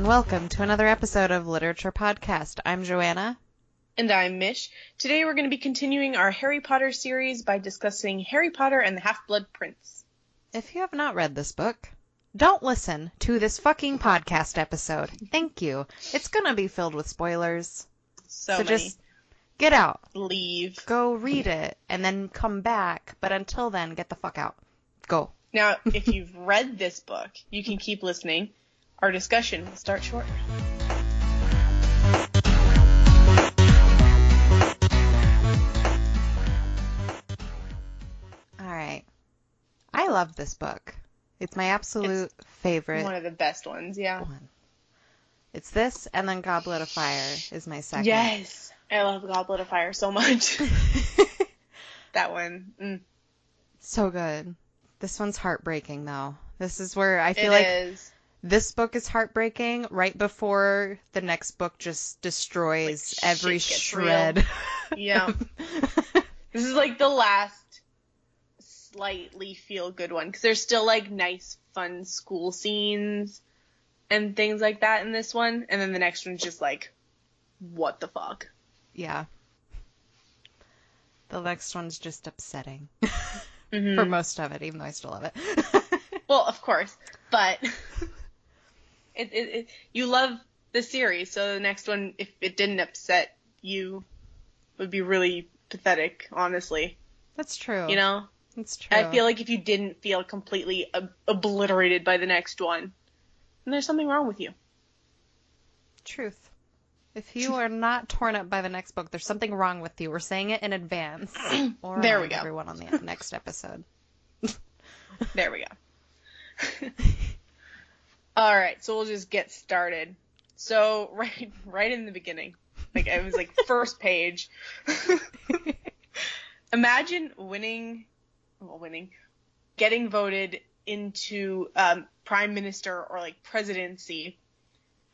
welcome to another episode of Literature Podcast. I'm Joanna. And I'm Mich. Today we're going to be continuing our Harry Potter series by discussing Harry Potter and the Half-Blood Prince. If you have not read this book, don't listen to this fucking podcast episode. Thank you. It's going to be filled with spoilers. So many. Just get out. Leave. Go read it and then come back. But until then, get the fuck out. Go. Now, if you've read this book, you can keep listening. Our discussion will start shortly. Alright. I love this book. It's my absolute favorite. One of the best ones, yeah. One. It's this, and then Goblet of Fire is my second. Yes! I love Goblet of Fire so much. That one. Mm. So good. This one's heartbreaking, though. This is where I feel this book is heartbreaking right before the next book just destroys every shred. Yeah. This is like the last slightly feel-good one, because there's still like nice, fun school scenes and things like that in this one, and then the next one's just like, what the fuck? Yeah. The next one's just upsetting. Mm-hmm. For most of it, even though I still love it. Well, of course, but you love the series, so the next one, if it didn't upset you, would be really pathetic, honestly. That's true. You know? That's true. I feel like if you didn't feel completely obliterated by the next one, then there's something wrong with you. Truth. If you are not torn up by the next book, there's something wrong with you. We're saying it in advance. Or there we go. Everyone on the next episode. There we go. All right, so we'll just get started. So right in the beginning, like it was like first page. Imagine getting voted into prime minister or like presidency,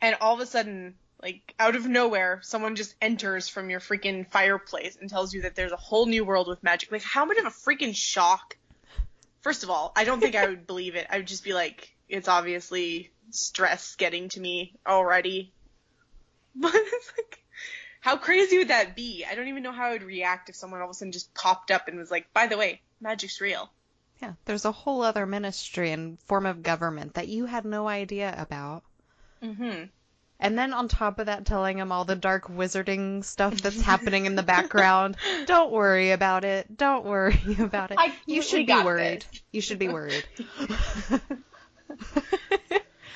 and all of a sudden, like out of nowhere, someone just enters from your freaking fireplace and tells you that there's a whole new world with magic. Like, how much of a freaking shock? First of all, I don't think I would believe it. I would just be like, it's obviously stress getting to me already. But it's like, how crazy would that be? I don't even know how I would react if someone all of a sudden just popped up and was like, by the way, magic's real. Yeah, there's a whole other ministry and form of government that you had no idea about. Mm-hmm. And then on top of that, telling him all the dark wizarding stuff that's happening in the background. Don't worry about it. Don't worry about it. You should be worried. You should be worried.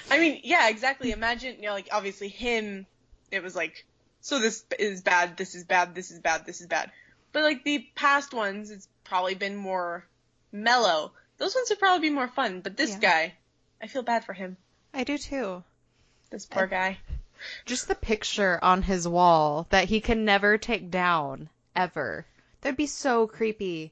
I mean, yeah, exactly. Imagine, like, obviously him, it was like, so this is bad, this is bad, this is bad, this is bad. But, like, the past ones, it's probably been more mellow. Those ones would probably be more fun. But this guy, I feel bad for him. I do, too. This poor guy. Just the picture on his wall that he can never take down, ever. That'd be so creepy.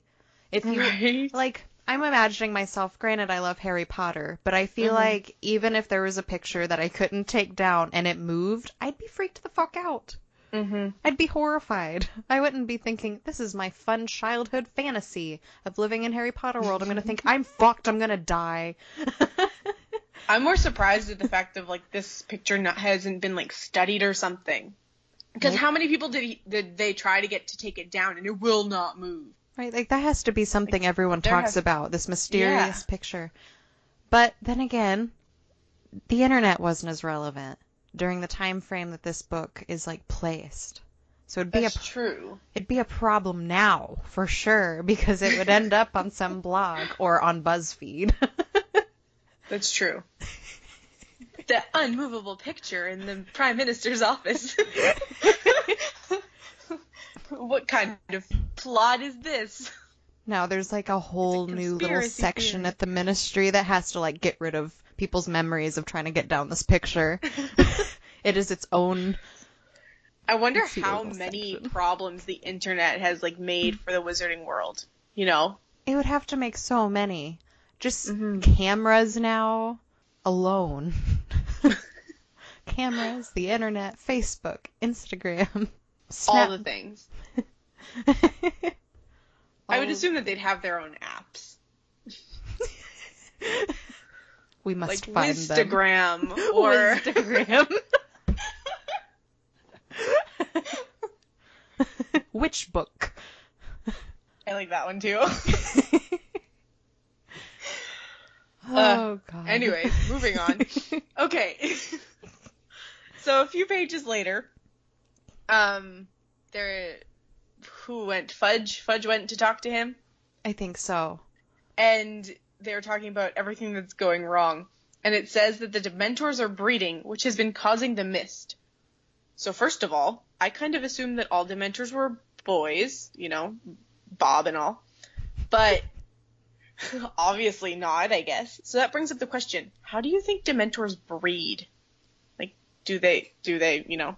If you, like, I'm imagining myself, granted I love Harry Potter, but I feel like even if there was a picture that I couldn't take down and it moved, I'd be freaked the fuck out. Mm-hmm. I'd be horrified. I wouldn't be thinking, this is my fun childhood fantasy of living in Harry Potter world. I'm going to think, I'm fucked, I'm going to die. I'm more surprised at the fact of, like, this picture hasn't been, like, studied or something. Because how many people did they try to get to take it down, and it will not move? Right, like, that has to be something everyone talks about, this mysterious picture. But then again, the internet wasn't as relevant during the time frame that this book is, like, placed. So it'd be true. It'd be a problem now, for sure, because it would end up on some blog or on BuzzFeed. That's true. The unmovable picture in the Prime Minister's office. What kind of plot is this? Now there's like a whole new little section theory at the ministry that has to like get rid of people's memories of trying to get down this picture. It is its own. I wonder how many problems the internet has like made for the wizarding world. You know? It would have to make so many. Just cameras now alone. Cameras, the internet, Facebook, Instagram, Snap. All the things. I would assume that they'd have their own apps. We must like find Wistagram them. or Wistagram. Witch book. I like that one too. Oh god. Anyways, moving on. Okay. So a few pages later, who went? Fudge? Fudge went to talk to him? I think so. And they were talking about everything that's going wrong. And it says that the Dementors are breeding, which has been causing the mist. So first of all, I kind of assumed that all Dementors were boys, you know, Bob and all. But obviously not, I guess. So that brings up the question, how do you think Dementors breed? Like, do they, you know...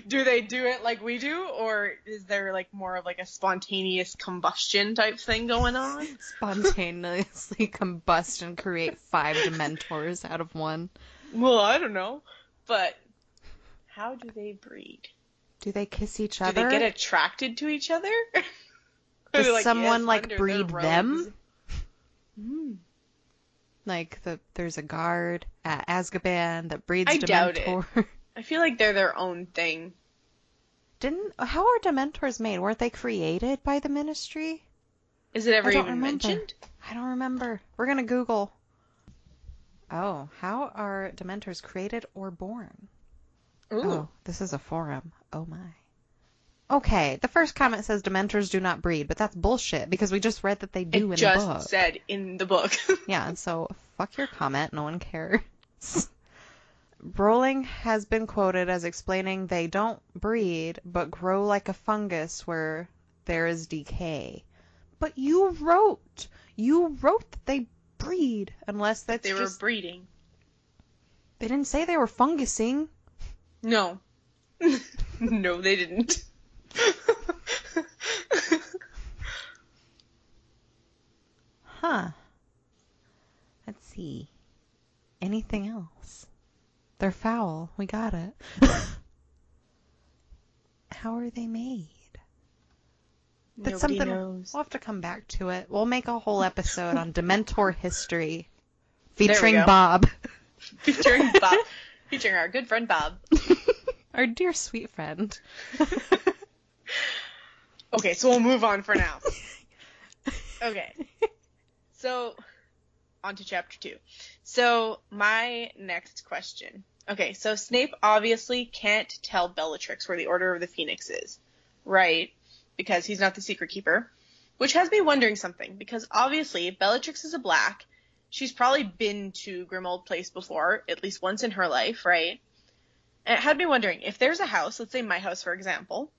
Do they do it like we do, or is there like more of like a spontaneous combustion type thing going on? Spontaneously combust and create 5 Dementors out of one. Well, I don't know. But how do they breed? Do they kiss each other? Do they get attracted to each other? Does someone like breed them? Like there's a guard at Azkaban that breeds Dementor. Doubt it. I feel like they're their own thing. How are Dementors made? Weren't they created by the Ministry? Is it ever even mentioned? I don't remember. We're gonna Google. Oh, how are Dementors created or born? Ooh. Oh, this is a forum. Oh my. Okay, the first comment says Dementors do not breed, but that's bullshit because we just read that they do in the book. It just said in the book. Yeah, so fuck your comment. No one cares. Rowling has been quoted as explaining they don't breed, but grow like a fungus where there is decay. But you wrote that they breed, unless that's they were breeding. They didn't say they were fungusing. No. No, they didn't. Huh. Let's see. Anything else? They're foul. We got it. How are they made? That's Nobody something knows. We'll have to come back to it. We'll make a whole episode on Dementor history. Featuring Bob. Featuring Bob. Featuring our good friend Bob. Our dear sweet friend. Okay, so we'll move on for now. Okay. So, on to chapter 2. So, my next question. Okay, so Snape obviously can't tell Bellatrix where the Order of the Phoenix is, right? Because he's not the secret keeper. Which has me wondering something, because obviously Bellatrix is a black. She's probably been to Grimmauld Place before, at least once in her life, right? And it had me wondering, if there's a house, let's say my house for example,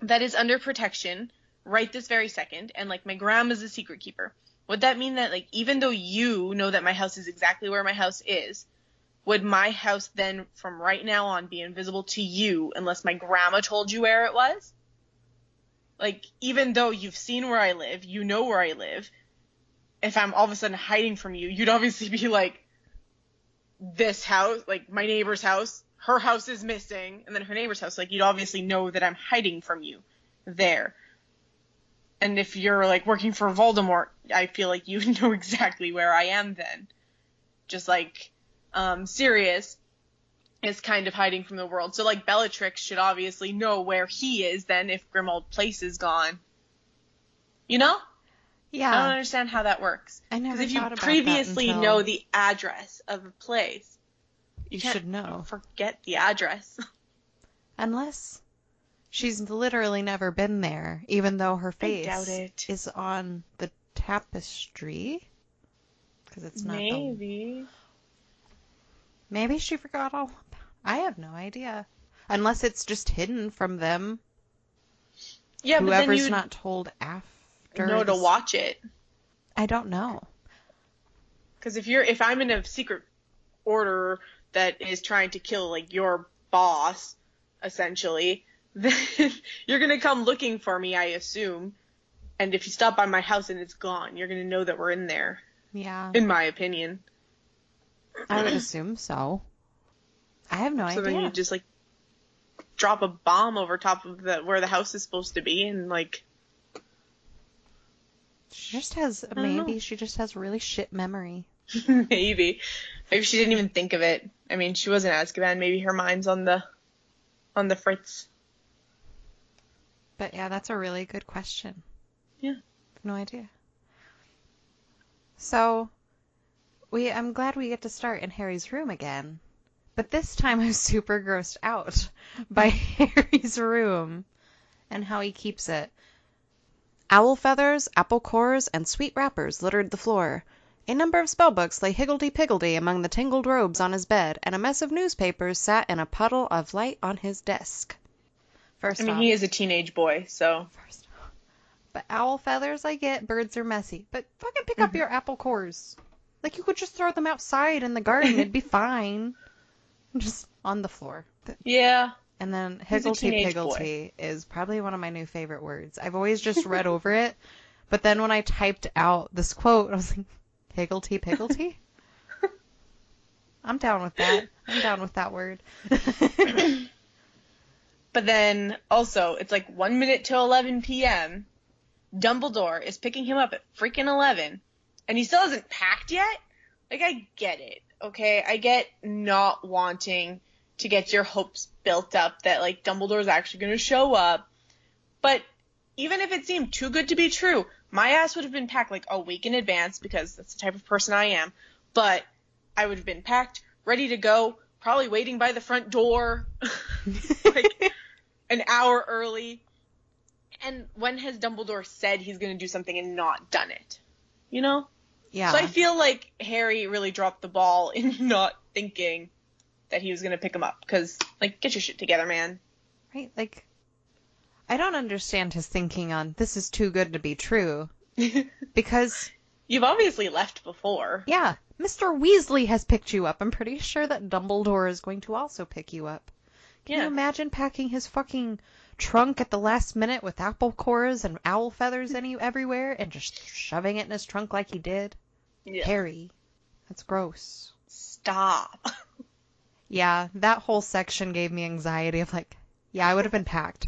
that is under protection right this very second, and like my grandma's a secret keeper, would that mean that like even though you know that my house is exactly where my house is, would my house then from right now on be invisible to you unless my grandma told you where it was? Like, even though you've seen where I live, you know where I live, if I'm all of a sudden hiding from you, you'd obviously be like, this house, like my neighbor's house, her house is missing, and then her neighbor's house, like you'd obviously know that I'm hiding from you there. And if you're like working for Voldemort, I feel like you know exactly where I am then. Just like Sirius is kind of hiding from the world. So like Bellatrix should obviously know where he is then if Grimmauld Place is gone. You know? Yeah. I don't understand how that works. I never Because if thought you about previously that until... know the address of a place, you should know. Forget the address. Unless she's literally never been there, even though her face I doubt it. is on the tapestry. Because it's not Maybe. Maybe she forgot all about it. I have no idea. Unless it's just hidden from them. Yeah, Whoever's but then you'd not told after. know to watch it. I don't know. Because if I'm in a secret order that is trying to kill like your boss, essentially, then you're gonna come looking for me, I assume. And if you stop by my house and it's gone, you're gonna know that we're in there. Yeah. In my opinion. I would assume so. I have no idea. So then you just like drop a bomb over top of where the house is supposed to be and like Maybe she just has really shit memory. Maybe she didn't even think of it. I mean, she was in Azkaban. Maybe her mind's on the fritz. But yeah, that's a really good question. Yeah. No idea. So, I'm glad we get to start in Harry's room again. But this time I'm super grossed out by Harry's room and how he keeps it. Owl feathers, apple cores, and sweet wrappers littered the floor. A number of spellbooks lay higgledy-piggledy among the tangled robes on his bed, and a mess of newspapers sat in a puddle of light on his desk. He is a teenage boy, so... But owl feathers, I get. Birds are messy. But fucking pick up your apple cores. Like, you could just throw them outside in the garden. It'd be fine. Just on the floor. Yeah. And then higgledy-piggledy is probably one of my new favorite words. I've always just read over it. But then when I typed out this quote, I was like, higgledy-piggledy? I'm down with that. I'm down with that word. But then, also, it's like 1 minute till 11 p.m., Dumbledore is picking him up at freaking 11, and he still hasn't packed yet? Like, I get it, okay? I get not wanting to get your hopes built up that, like, Dumbledore's actually going to show up. But even if it seemed too good to be true, my ass would have been packed, like, a week in advance, because that's the type of person I am. But I would have been packed, ready to go, probably waiting by the front door, like, an hour early. And when has Dumbledore said he's going to do something and not done it? You know? Yeah. So I feel like Harry really dropped the ball in not thinking that he was going to pick him up. Because, like, get your shit together, man. Right? Like, I don't understand his thinking on, this is too good to be true. Because... You've obviously left before. Yeah. Mr. Weasley has picked you up. I'm pretty sure that Dumbledore is going to also pick you up. Can you imagine packing his fucking trunk at the last minute with apple cores and owl feathers everywhere and just shoving it in his trunk like he did? Yeah. Harry. That's gross. Stop. Yeah, that whole section gave me anxiety of like, yeah, I would have been packed.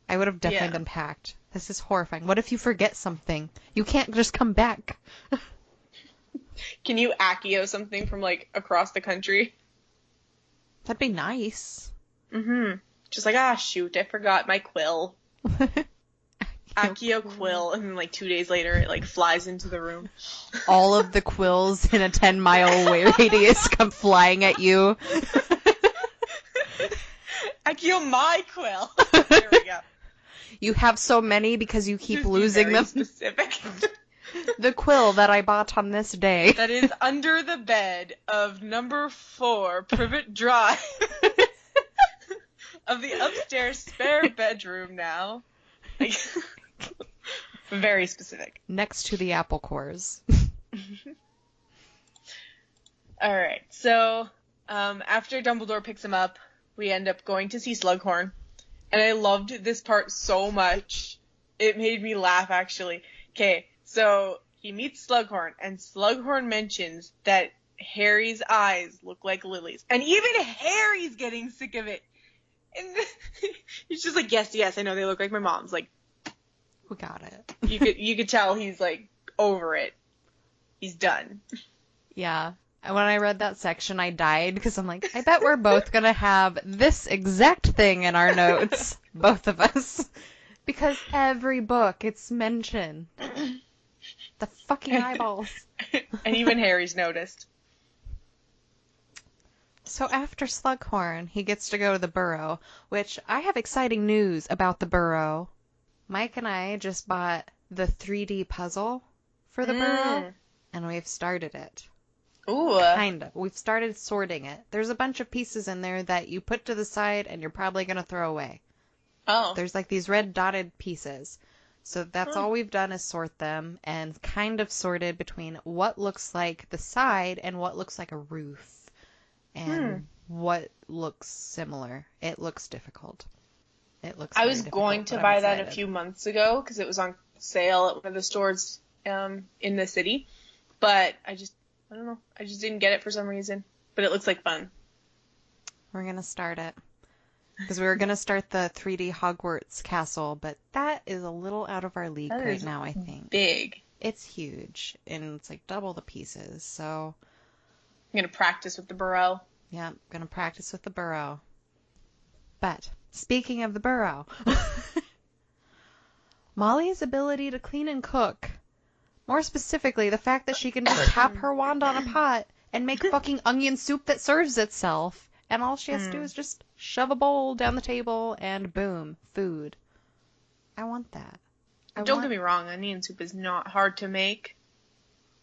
I would have definitely been packed. This is horrifying. What if you forget something? You can't just come back. Can you Accio something from, like, across the country? That'd be nice. Mm-hmm. Just like, shoot, I forgot my quill. Accio quill, and then, like, 2 days later, it, like, flies into the room. All of the quills in a 10-mile radius come flying at you. Accio my quill. There we go. You have so many because you keep losing them. Specific. The quill that I bought on this day. That is under the bed of number 4, Privet Drive. Of the upstairs spare bedroom now. Like, very specific. Next to the apple cores. Alright, so after Dumbledore picks him up, we end up going to see Slughorn. And I loved this part so much. It made me laugh, actually. Okay, so he meets Slughorn, and Slughorn mentions that Harry's eyes look like lilies. And even Harry's getting sick of it. And he's just like, yes, I know they look like my mom's. Like, we got it. You could tell he's, like, over it. He's done. Yeah. When I read that section, I died because I'm like, I bet we're both going to have this exact thing in our notes. Both of us. Because every book, it's mentioned. The fucking eyeballs. And even Harry's noticed. So after Slughorn, he gets to go to the Burrow, which I have exciting news about the Burrow. Mike and I just bought the 3D puzzle for the Burrow, and we've started it. Ooh. Kind of. We've started sorting it. There's a bunch of pieces in there that you put to the side and you're probably going to throw away. Oh. There's like these red dotted pieces. So that's all we've done is sort them and kind of sorted between what looks like the side and what looks like a roof. And what looks similar. It looks difficult. I was going to buy that a few months ago because it was on sale at one of the stores in the city. But I don't know. I just didn't get it for some reason. But it looks like fun. We're going to start it. Because we were going to start the 3D Hogwarts castle, but that is a little out of our league right now, I think. Big. it's huge, and it's like double the pieces, so... I'm going to practice with the burrow. Yeah, I'm going to practice with the burrow. But, speaking of the burrow, Molly's ability to clean and cook, more specifically, the fact that she can just tap her wand on a pot and make fucking onion soup that serves itself, and all she has to do is just shove a bowl down the table, and boom, food. I want that. Don't get me wrong, onion soup is not hard to make,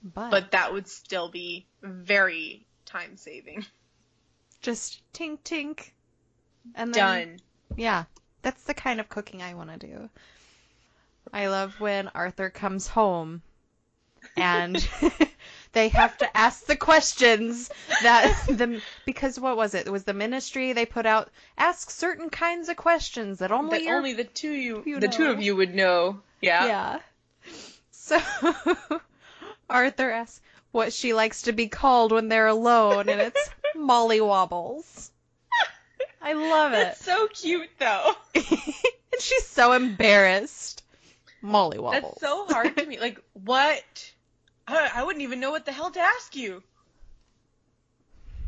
but that would still be very time-saving. Just tink tink. And then, done. Yeah, that's the kind of cooking I want to do. I love when Arthur comes home and they have to ask the questions because what was it? It was the ministry they put out, ask certain kinds of questions that only the two of you would know. Yeah. Yeah. So Arthur asks what she likes to be called when they're alone, and it's Molly Wobbles. I love it. That's so cute, though. And she's so embarrassed. Molly Wobbles. That's so hard to me. Like, what? I wouldn't even know what the hell to ask you.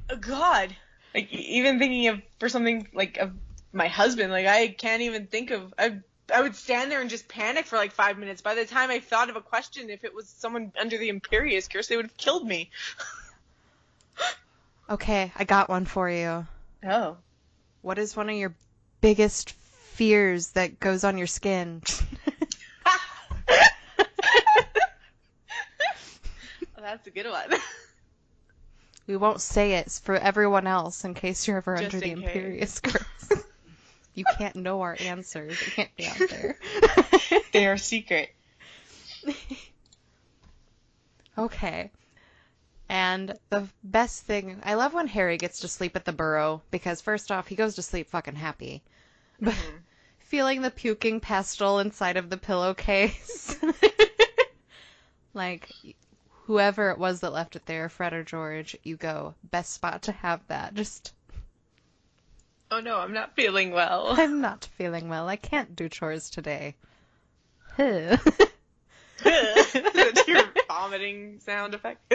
Oh, God. Like, even thinking for something, like, of my husband, like, I can't even think of... I would stand there and just panic for, like, 5 minutes. By the time I thought of a question, if it was someone under the Imperious curse, they would have killed me. Okay, I got one for you. Oh. What is one of your biggest fears that goes on your skin? Well, that's a good one. We won't say it for everyone else in case you're ever Just under the in Imperious curse. You can't know our answers. It can't be out there. They are secret. Okay. And the best thing, I love when Harry gets to sleep at the burrow, because first off, he goes to sleep fucking happy. But feeling the puking pestle inside of the pillowcase. Like, whoever it was that left it there, Fred or George, you go. Best spot to have that. Just... Oh no, I'm not feeling well. I'm not feeling well. I can't do chores today. That's your vomiting sound effect.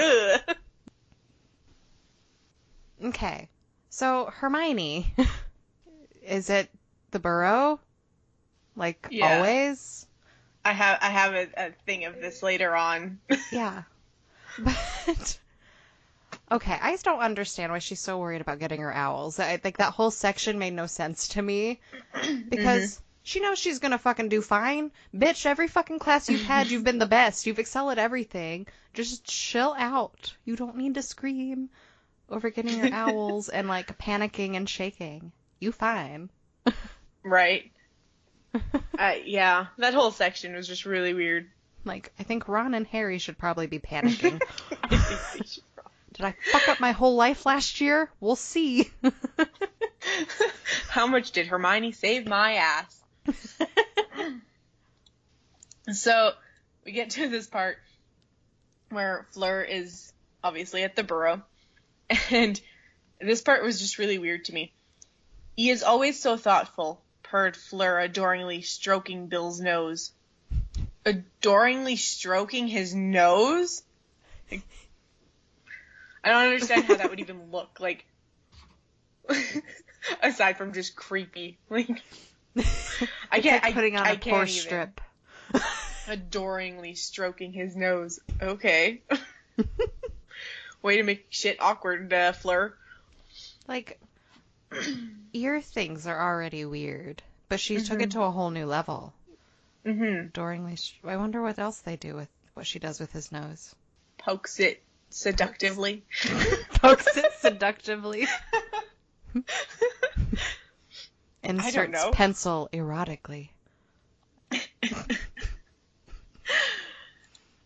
Okay. So, Hermione. Is it the burrow? Like, always? I have a thing of this later on. Yeah. But... Okay, I just don't understand why she's so worried about getting her owls. Like, that whole section made no sense to me. Because she knows she's gonna fucking do fine. Bitch, every fucking class you've had, you've been the best. You've excelled at everything. Just chill out. You don't need to scream over getting your owls and, like, panicking and shaking. You fine. Right. Yeah, that whole section was just really weird. Like, I think Ron and Harry should probably be panicking. I think they should. Did I fuck up my whole life last year? We'll see. How much did Hermione save my ass? So, we get to this part where Fleur is obviously at the burrow. And this part was just really weird to me. He is always so thoughtful, purred Fleur, adoringly stroking Bill's nose. Adoringly stroking his nose? Like, I don't understand how that would even look, like, aside from just creepy. Like, I can't, like putting on I a can't poor even. strip. Adoringly stroking his nose. Okay. Way to make shit awkward, Fleur. Like, ear things are already weird, but she took it to a whole new level. Adoringly, I wonder what else they do with what she does with his nose. Pokes it seductively. Pokes it seductively. I don't know. Pencil erotically.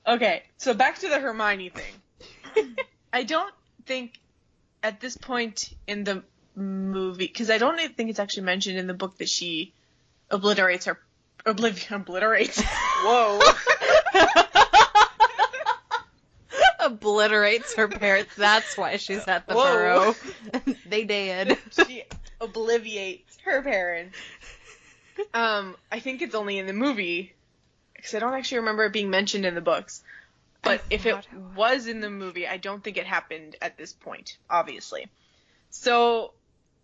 Okay, so back to the Hermione thing. I don't think at this point in the movie, because I don't think it's actually mentioned in the book that she obliterates her... Obliterates. Whoa. Obliterates her parents. That's why she's at the burrow. They did. She obliviates her parents. I think it's only in the movie because I don't actually remember it being mentioned in the books. But if it was in the movie, I don't think it happened at this point, obviously. So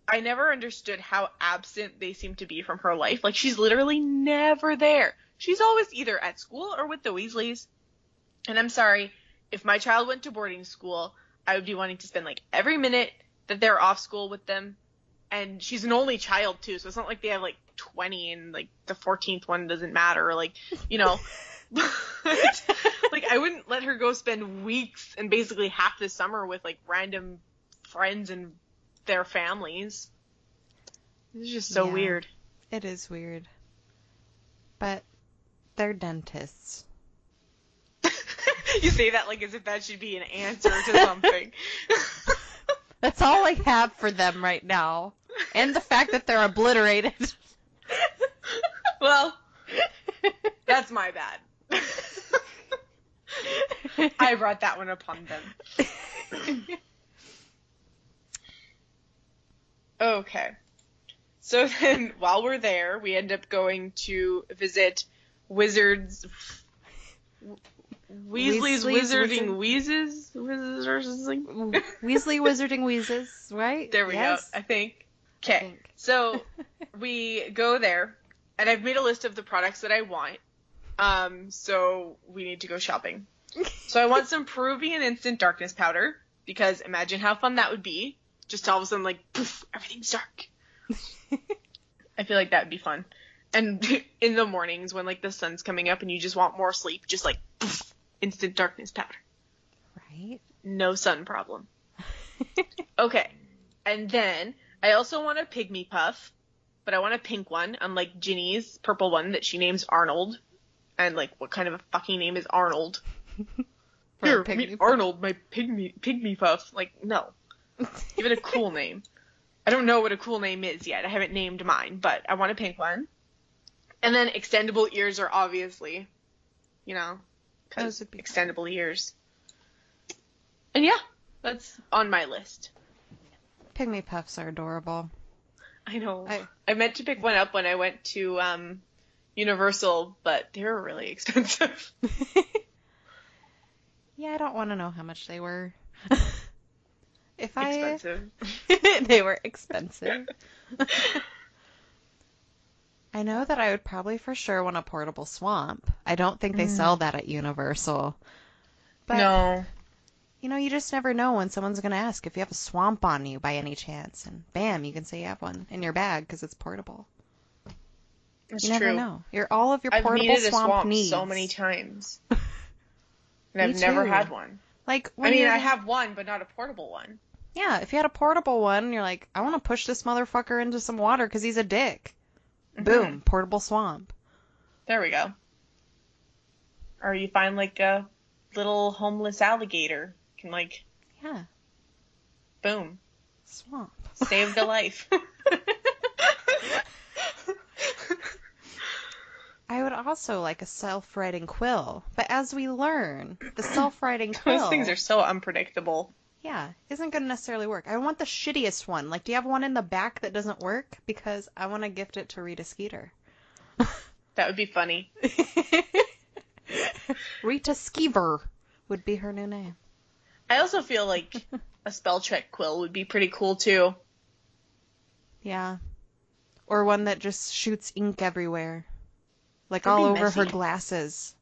I never understood how absent they seem to be from her life. Like, she's literally never there. She's always either at school or with the Weasleys. And I'm sorry, if my child went to boarding school, I would be wanting to spend, like, every minute that they're off school with them. And she's an only child, too, so it's not like they have, like, 20 and, like, the 14th one doesn't matter. Like, you know... Like, I wouldn't let her go spend weeks and basically half the summer with, like, random friends and their families. It's just so weird. It is weird. But they're dentists. You say that like as if that should be an answer to something. That's all I have for them right now. And the fact that they're obliterated. Well, that's my bad. I brought that one upon them. Okay. So then, while we're there, we end up going to visit Wizards... Weasley's Wizarding Wheezes? Weasley Wizarding Wheezes, right? There we go, I think. Okay, so we go there, and I've made a list of the products that I want. So we need to go shopping. So I want some Peruvian Instant Darkness Powder, because imagine how fun that would be. Just all of a sudden, like, poof, everything's dark. I feel like that would be fun. And in the mornings when, like, the sun's coming up and you just want more sleep, just, like, poof, Instant Darkness Powder. Right? No sun problem. Okay. And then I also want a Pygmy Puff, but I want a pink one, unlike Ginny's purple one that she names Arnold. And, like, what kind of a fucking name is Arnold? Here, meet Arnold, my pygmy puff. Like, no. Give it a cool name. I don't know what a cool name is yet. I haven't named mine, but I want a pink one. And then extendable ears are obviously, you know, because extendable ears. And yeah, that's on my list. Pygmy puffs are adorable. I know. I meant to pick one up when I went to Universal, but they were really expensive. Yeah, I don't want to know how much they were. Expensive. They were expensive. I know that I would probably for sure want a portable swamp. I don't think they sell that at Universal. But, no. You know, you just never know when someone's going to ask if you have a swamp on you by any chance. And bam, you can say you have one in your bag because it's portable. That's you never true. know. All of your portable I've needed swamp a swamp needs. so many times. And I've never had one. Like, I mean, I have one, but not a portable one. Yeah, if you had a portable one, you're like, I want to push this motherfucker into some water because he's a dick. Mm-hmm. Boom, portable swamp. There we go. Or you find, like, a little homeless alligator. You can, like... Yeah. Boom. Swamp. Saved a life. I would also like a self-writing quill, but as we learn, the self-writing quill... Those things are so unpredictable. Yeah, isn't going to necessarily work. I want the shittiest one. Like, do you have one in the back that doesn't work? Because I want to gift it to Rita Skeeter. That would be funny. Rita Skeever would be her new name. I also feel like a spell check quill would be pretty cool, too. Yeah. Or one that just shoots ink everywhere. Like That'd all be over messy. her glasses.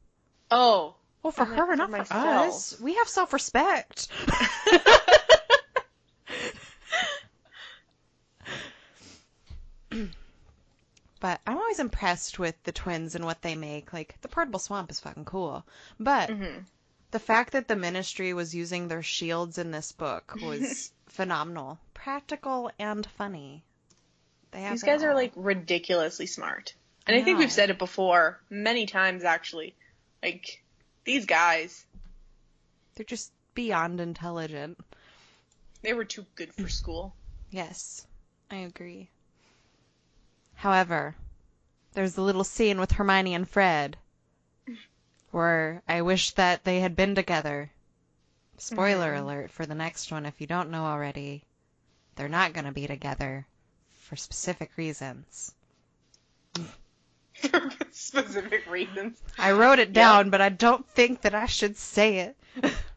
Oh. Well, for her, not for us. We have self-respect. But I'm always impressed with the twins and what they make. Like, the portable swamp is fucking cool. But the fact that the Ministry was using their shields in this book was phenomenal. Practical and funny. These guys are, like, ridiculously smart. And I think we've said it before, many times, actually. Like, these guys. They're just beyond intelligent. They were too good for school. Yes, I agree. However, there's the little scene with Hermione and Fred where I wish that they had been together. Spoiler alert for the next one if you don't know already. They're not going to be together for specific reasons. For specific reasons. I wrote it down, but I don't think that I should say it.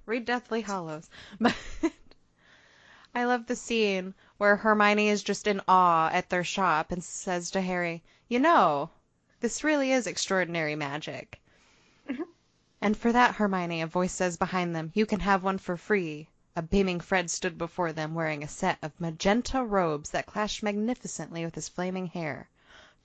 Read Deathly Hallows. But I love the scene where Hermione is just in awe at their shop and says to Harry, "You know, this really is extraordinary magic." And for that, Hermione, a voice says behind them, "You can have one for free." A beaming Fred stood before them wearing a set of magenta robes that clashed magnificently with his flaming hair.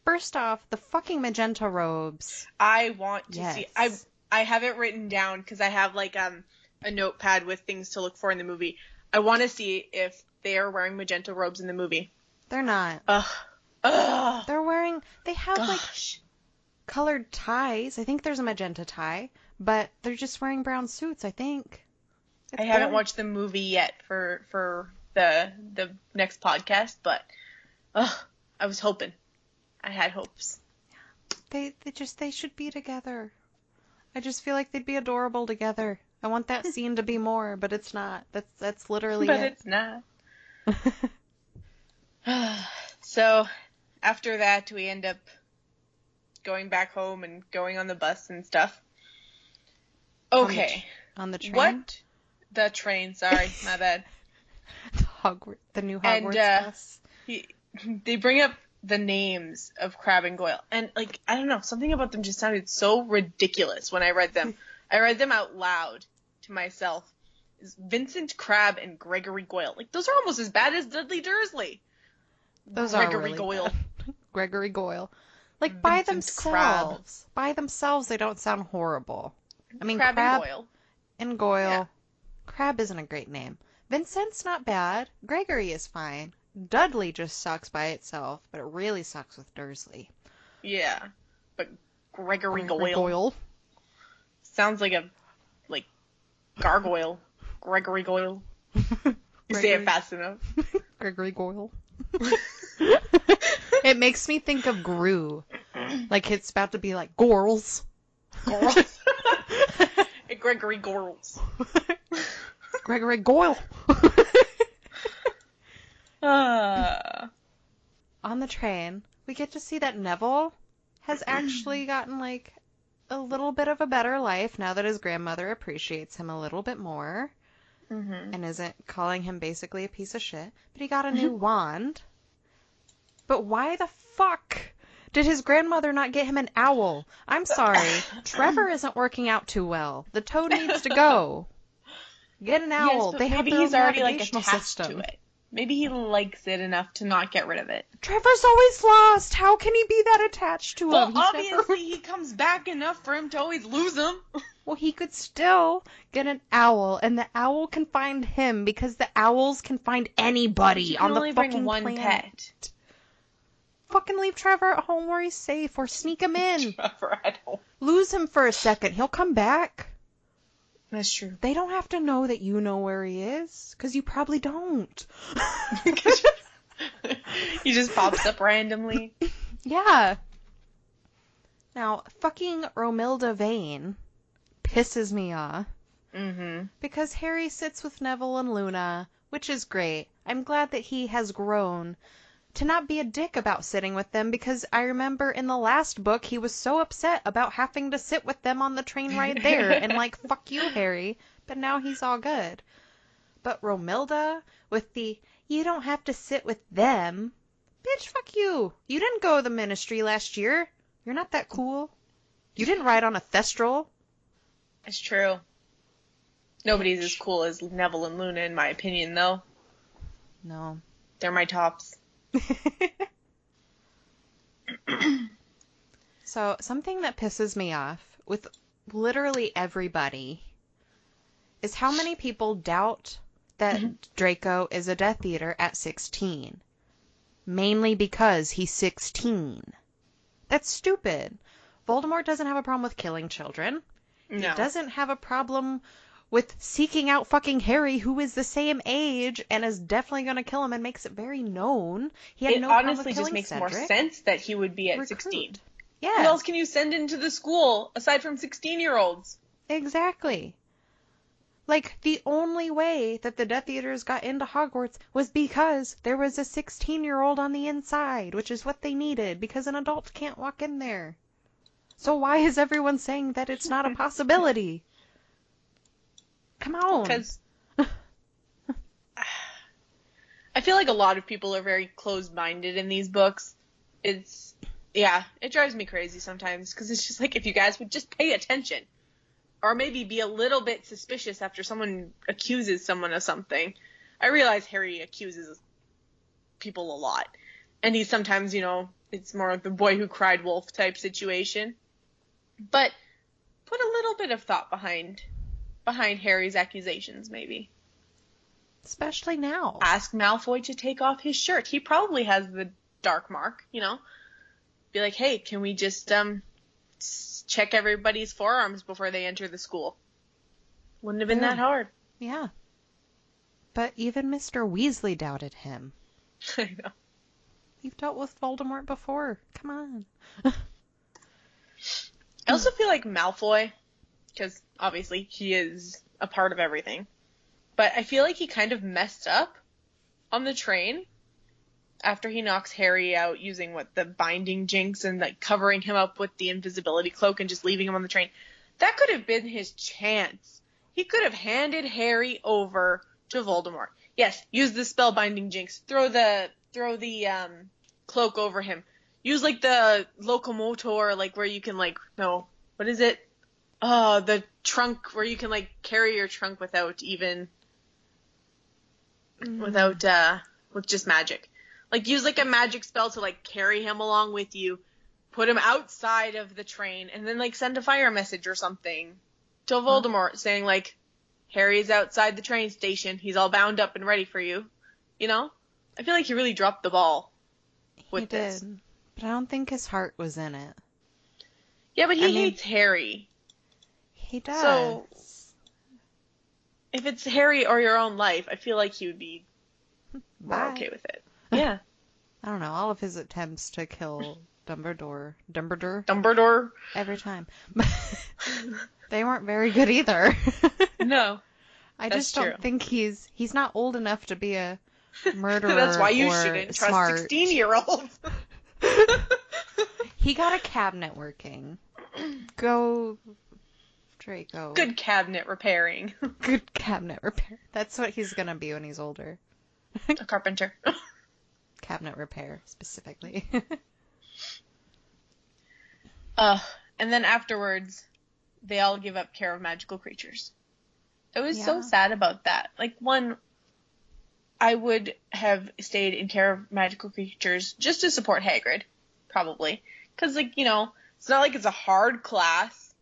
First off, the fucking magenta robes. I want to see. I have it written down because I have like a notepad with things to look for in the movie. I want to see if they are wearing magenta robes in the movie. They're not. Ugh. They have like colored ties. I think there's a magenta tie, but they're just wearing brown suits, I think. I haven't watched the movie yet for the next podcast, but I was hoping. I had hopes. They should be together. I just feel like they'd be adorable together. I want that scene to be more, but it's not. That's literally but it. It's not. So, after that, we end up going back home and going on the bus and stuff. Okay. On the train? What? The train, sorry, my bad. The new Hogwarts bus. They bring up the names of Crabbe and Goyle. And, like, I don't know, something about them just sounded so ridiculous when I read them. I read them out loud to myself. Vincent Crabbe and Gregory Goyle. Like, those are almost as bad as Dudley Dursley. Those Gregory are really Goyle. Bad. Gregory Goyle. Like, Vincent by themselves, they don't sound horrible. I mean, Crabbe and Goyle. And Goyle. Yeah. Crabbe isn't a great name. Vincent's not bad. Gregory is fine. Dudley just sucks by itself, but it really sucks with Dursley. Yeah, but Gregory Goyle sounds like a gargoyle. Gregory Goyle. You say it fast enough. Gregory Goyle. It makes me think of Gru. Like it's about to be like Gorls. Gorls. Gregory Gorls. Gregory Goyle. On the train, we get to see that Neville has actually gotten like a little bit of a better life now that his grandmother appreciates him a little bit more and isn't calling him basically a piece of shit. But he got a new wand. But why the fuck did his grandmother not get him an owl? I'm sorry. Trevor isn't working out too well. The toad needs to go. Get an owl. Yes, they have maybe their he's own already navigational attached system. to it. Maybe he likes it enough to not get rid of it. Trevor's always lost. How can he be that attached to him? Well, obviously he comes back enough for him to always lose him. Well, he could still get an owl, and the owl can find him because the owls can find anybody on the fucking planet. He can only bring one pet. Fucking leave Trevor at home where he's safe, or sneak him in. Trevor at home. Lose him for a second. He'll come back. That's true. They don't have to know that you know where he is, because you probably don't. He just pops up randomly. Yeah. Now, fucking Romilda Vane pisses me off. Because Harry sits with Neville and Luna, which is great. I'm glad that he has grown to not be a dick about sitting with them, because I remember in the last book he was so upset about having to sit with them on the train ride there, and like, fuck you, Harry. But now he's all good. But Romilda, with the, you don't have to sit with them. Bitch, fuck you. You didn't go to the ministry last year. You're not that cool. You didn't ride on a Thestral. It's true. Nobody's as cool as Neville and Luna, in my opinion, though. No. They're my tops. So, something that pisses me off with literally everybody is how many people doubt that Draco is a Death Eater at 16. Mainly because he's 16. That's stupid. Voldemort doesn't have a problem with killing children. No. He doesn't have a problem with seeking out fucking Harry, who is the same age and is definitely going to kill him, and makes it very known. He had no problem with killing honestly just makes Cedric. more sense that he would be at 16. Yeah. Who else can you send into the school aside from 16-year-olds? Exactly. Like, the only way that the Death Eaters got into Hogwarts was because there was a 16-year-old on the inside, which is what they needed, because an adult can't walk in there. So why is everyone saying that it's not a possibility? Come on. Because I feel like a lot of people are very closed-minded in these books. It drives me crazy sometimes, because it's just like, if you guys would just pay attention, or maybe be a little bit suspicious after someone accuses someone of something. I realize Harry accuses people a lot, and he's sometimes, it's more like the boy who cried wolf type situation. But put a little bit of thought behind Harry's accusations, maybe. Especially now. Ask Malfoy to take off his shirt. He probably has the dark mark, Be like, hey, can we just check everybody's forearms before they enter the school? Wouldn't have been that hard. Yeah. But even Mr. Weasley doubted him. I know. You've dealt with Voldemort before. Come on. I also feel like Malfoy, because obviously he is a part of everything, but I feel like he kind of messed up on the train after he knocks Harry out using the binding jinx and covering him up with the invisibility cloak and just leaving him on the train. That could have been his chance. He could have handed Harry over to Voldemort. Yes, use the spell binding jinx. Throw the cloak over him. Use the locomotor, where you can no, what is it? Oh, the trunk where you can carry your trunk without with just magic. Use a magic spell to carry him along with you, put him outside of the train, and then send a fire message or something to Voldemort saying Harry's outside the train station. He's all bound up and ready for you. I feel like he really dropped the ball with this. He did, but I don't think his heart was in it. Yeah, but he hates Harry. He does. So if it's Harry or your own life, I feel like he would be more okay with it. Yeah. I don't know. All of his attempts to kill Dumbledore every time. They weren't very good either. No. I just don't think he's not old enough to be a murderer. That's why you or shouldn't smart. trust 16-year-olds. He got a cabinet working. Go, Draco. Good cabinet repairing. Good cabinet repair. That's what he's gonna be when he's older. A carpenter. Cabinet repair, specifically. And then afterwards, they all give up care of magical creatures. I was so sad about that. One, I would have stayed in care of magical creatures just to support Hagrid, probably. Because, it's not like it's a hard class.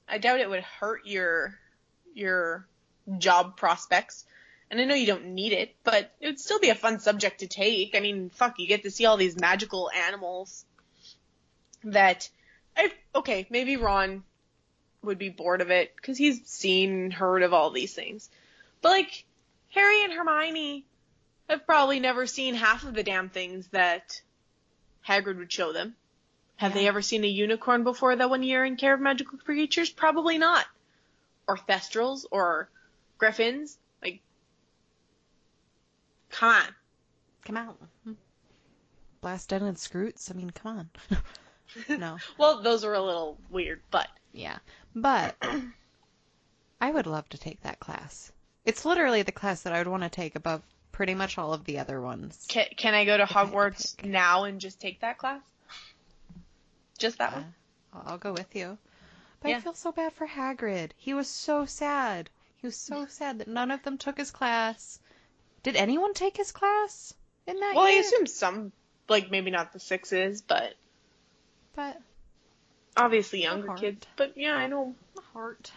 I doubt it would hurt your job prospects. And I know you don't need it, but it would still be a fun subject to take. I mean, fuck, you get to see all these magical animals that... Okay, maybe Ron would be bored of it, because he's seen and heard of all these things. But, Harry and Hermione have probably never seen half of the damn things that Hagrid would show them. Have they ever seen a unicorn before that 1 year in care of magical creatures? Probably not. Or thestrals, or griffins. Come on. Come on. Blast-ended Scroots? I mean, come on. No. Well, those are a little weird, but... Yeah. But I would love to take that class. It's literally the class that I would want to take above pretty much all of the other ones. Can I go to Hogwarts now and just take that class? Just that one? I'll go with you. But I feel so bad for Hagrid. He was so sad. He was so sad that none of them took his class. Did anyone take his class in that year? Well, I assume some, maybe not the sixes, but obviously younger kids. But yeah, I know. Heart.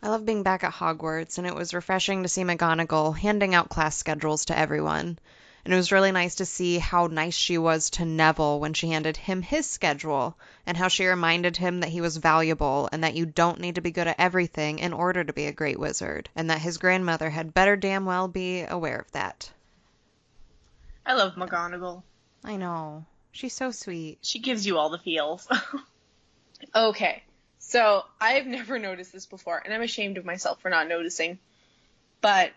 I love being back at Hogwarts, and it was refreshing to see McGonagall handing out class schedules to everyone. And it was really nice to see how nice she was to Neville when she handed him his schedule, and how she reminded him that he was valuable and that you don't need to be good at everything in order to be a great wizard, and that his grandmother had better damn well be aware of that. I love McGonagall. I know. She's so sweet. She gives you all the feels. Okay, so I've never noticed this before, and I'm ashamed of myself for not noticing, but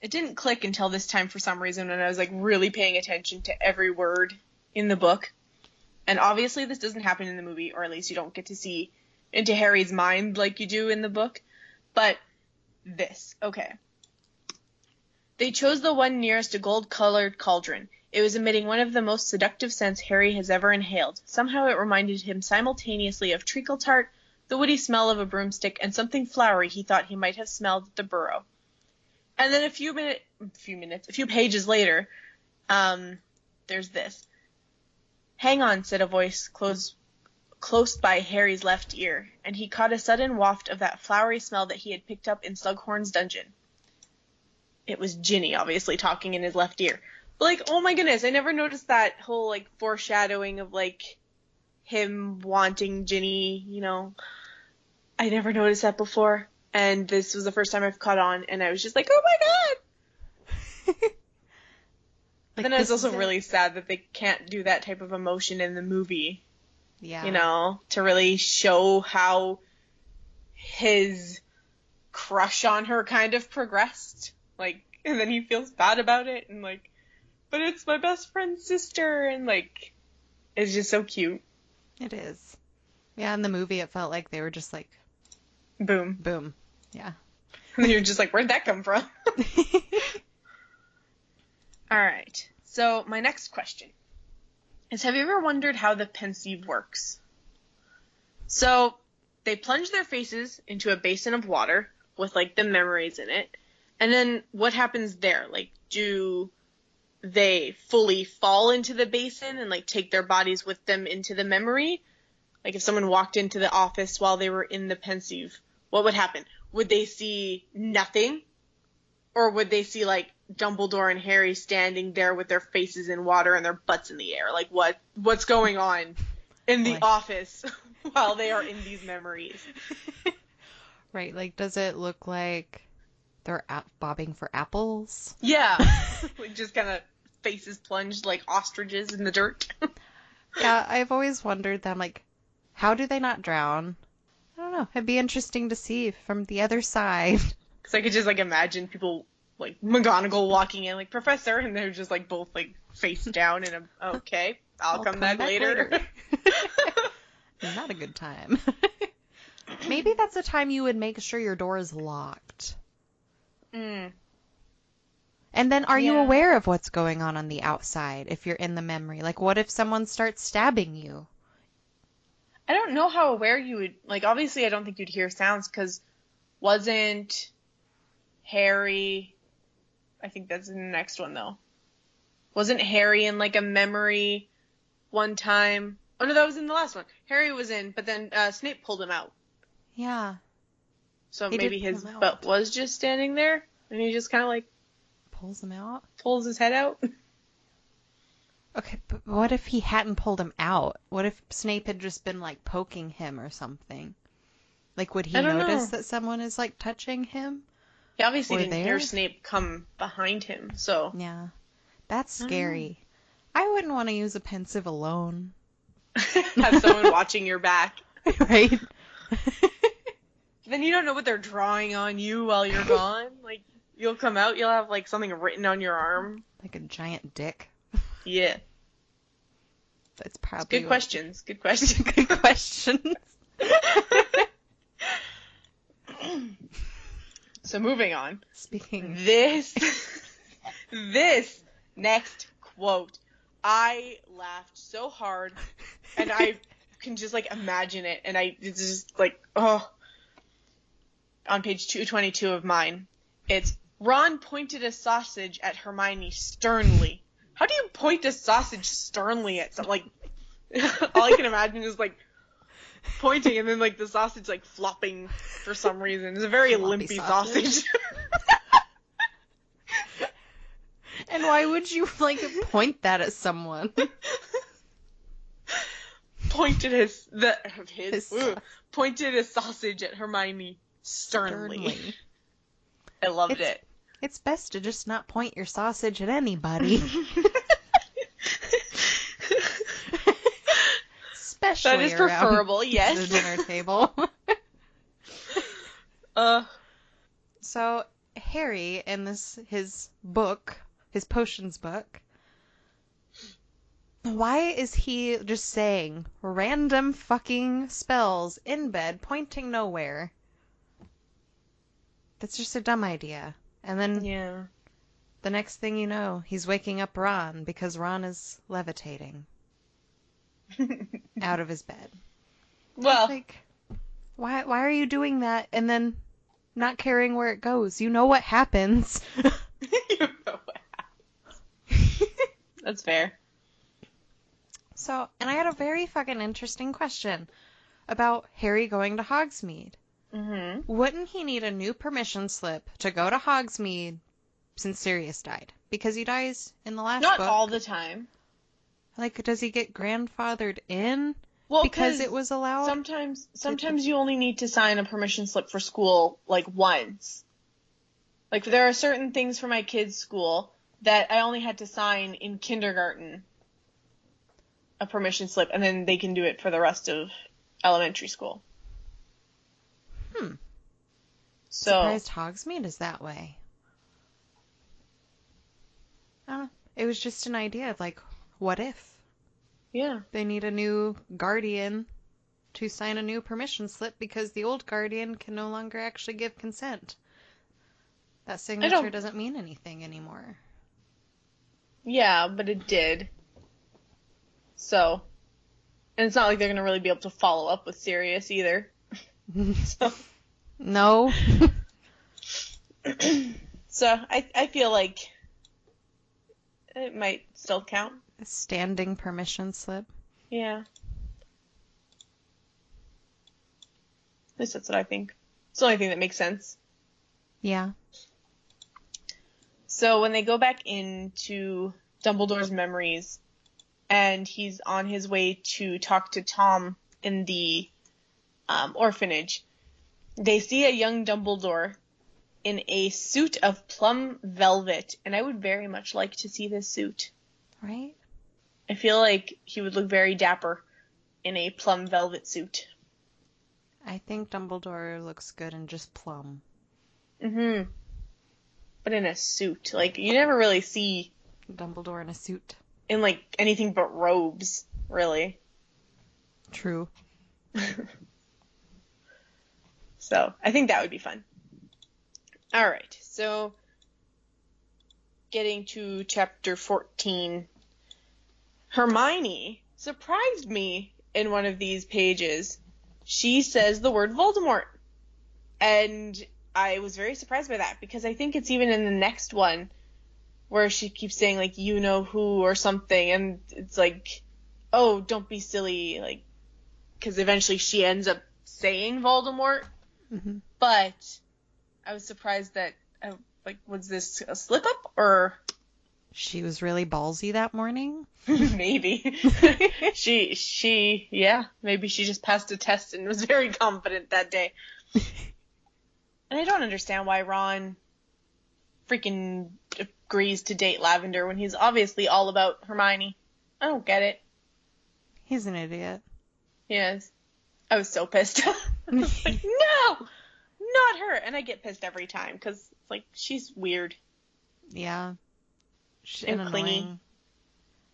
it didn't click until this time for some reason when I was really paying attention to every word in the book. And obviously this doesn't happen in the movie, or at least you don't get to see into Harry's mind like you do in the book. But this, okay. They chose the one nearest a gold-colored cauldron. It was emitting one of the most seductive scents Harry has ever inhaled. Somehow it reminded him simultaneously of treacle tart, the woody smell of a broomstick, and something flowery he thought he might have smelled at the burrow. And then a few pages later, there's this. Hang on, said a voice close by Harry's left ear, and he caught a sudden waft of that flowery smell that he had picked up in Slughorn's dungeon. It was Ginny, obviously, talking in his left ear. But, like, oh my goodness, I never noticed that whole, like, foreshadowing of, like, him wanting Ginny, you know. I never noticed that before, and this was the first time I've caught on, and I was just like, oh my god! Like, then it's also really sad that they can't do that type of emotion in the movie. Yeah. You know, to really show how his crush on her kind of progressed. Like, and then he feels bad about it, and like, but it's my best friend's sister, and like, it's just so cute. It is. Yeah, in the movie it felt like they were just like, boom. Boom. Yeah. And you're just like, where'd that come from? Alright, so my next question is, have you ever wondered how the pensieve works? So, they plunge their faces into a basin of water with, like, the memories in it, and then what happens there? Like, do they fully fall into the basin and, like, take their bodies with them into the memory? Like, if someone walked into the office while they were in the pensieve, what would happen? Would they see nothing? Or would they see, like, Dumbledore and Harry standing there with their faces in water and their butts in the air? Like, what's going on in the office while they are in these memories? Right, like, does it look like they're bobbing for apples? Yeah. Like, just kind of faces plunged like ostriches in the dirt. Yeah, I've always wondered that, like, how do they not drown? I don't know. It'd be interesting to see from the other side. Because I could just, like, imagine people, like, McGonagall walking in, like, Professor, and they're just, like, both, like, face down in a, okay, I'll come back later. Not a good time. Maybe that's a time you would make sure your door is locked. Mm. And then are you aware of what's going on the outside if you're in the memory? Like, what if someone starts stabbing you? I don't know how aware you would, like, obviously I don't think you'd hear sounds, because wasn't Harry, I think that's in the next one, though. Wasn't Harry in, like, a memory one time? Oh, no, that was in the last one. Harry was in, but then Snape pulled him out. Yeah. So maybe his butt was just standing there, and he just kind of, like, pulls him out? Pulls his head out? Okay, but what if he hadn't pulled him out? What if Snape had just been, like, poking him or something? Like, would he notice that someone is, like, touching him? He obviously didn't hear Snape come behind him, so... Yeah. That's scary. I wouldn't want to use a pensieve alone. Have someone watching your back. Right? Then you don't know what they're drawing on you while you're gone. Like, you'll come out, you'll have, like, something written on your arm. Like a giant dick. Yeah. That's probably... Good questions. Good questions. Good questions. So moving on. Speaking... This next quote. I laughed so hard, and I can just, like, imagine it, and it's just, like, oh. On page 222 of mine, it's, Ron pointed a sausage at Hermione sternly. How do you point a sausage sternly at something? Like, all I can imagine is, like, pointing and then, like, the sausage, like, flopping for some reason. It's a very limpy sausage. And why would you, like, point that at someone? Pointed pointed a sausage at Hermione sternly. I loved it. It's best to just not point your sausage at anybody. Especially that is preferable, yes. The dinner table. So Harry in his book, his potions book, Why is he just saying random fucking spells in bed, pointing nowhere? That's just a dumb idea. And then the next thing you know, he's waking up Ron because Ron is levitating out of his bed. Well, like, why are you doing that and then not caring where it goes? You know what happens. You know what happens. That's fair. So, and I had a very fucking interesting question about Harry going to Hogsmeade. Mm-hmm. Wouldn't he need a new permission slip to go to Hogsmeade since Sirius died? Because he dies in the last book. Not all the time. Like, does he get grandfathered in? Well, because it was allowed? Sometimes you only need to sign a permission slip for school, like, once. Like, there are certain things for my kids' school that I only had to sign in kindergarten. A permission slip, and then they can do it for the rest of elementary school. So surprised Hogsmeade is that way. I don't know. It was just an idea of like, what if? Yeah. They need a new guardian to sign a new permission slip because the old guardian can no longer actually give consent. That signature doesn't mean anything anymore. Yeah, but it did. So, and it's not like they're going to really be able to follow up with Sirius either. So. No. So, I feel like it might still count. A standing permission slip. Yeah. At least that's what I think. It's the only thing that makes sense. Yeah. So when they go back into Dumbledore's memories, and he's on his way to talk to Tom in the orphanage, they see a young Dumbledore in a suit of plum velvet, and I would very much like to see this suit. Right? I feel like he would look very dapper in a plum velvet suit. I think Dumbledore looks good in just plum. Mm-hmm. But in a suit. Like, you never really see Dumbledore in a suit. In, like, anything but robes, really. True. So, I think that would be fun. Alright, so getting to chapter 14. Hermione surprised me in one of these pages. She says the word Voldemort. And I was very surprised by that, because I think it's even in the next one where she keeps saying, like, you know who or something, and it's like, oh, don't be silly, like, because eventually she ends up saying Voldemort. Mm-hmm. But I was surprised that, like, was this a slip-up, or... She was really ballsy that morning? Maybe. Yeah, maybe she just passed a test and was very confident that day. And I don't understand why Ron freaking agrees to date Lavender when he's obviously all about Hermione. I don't get it. He's an idiot. Yes. I was so pissed. I was like, no! Not her! And I get pissed every time, because, like, she's weird. Yeah. And clingy. Annoying.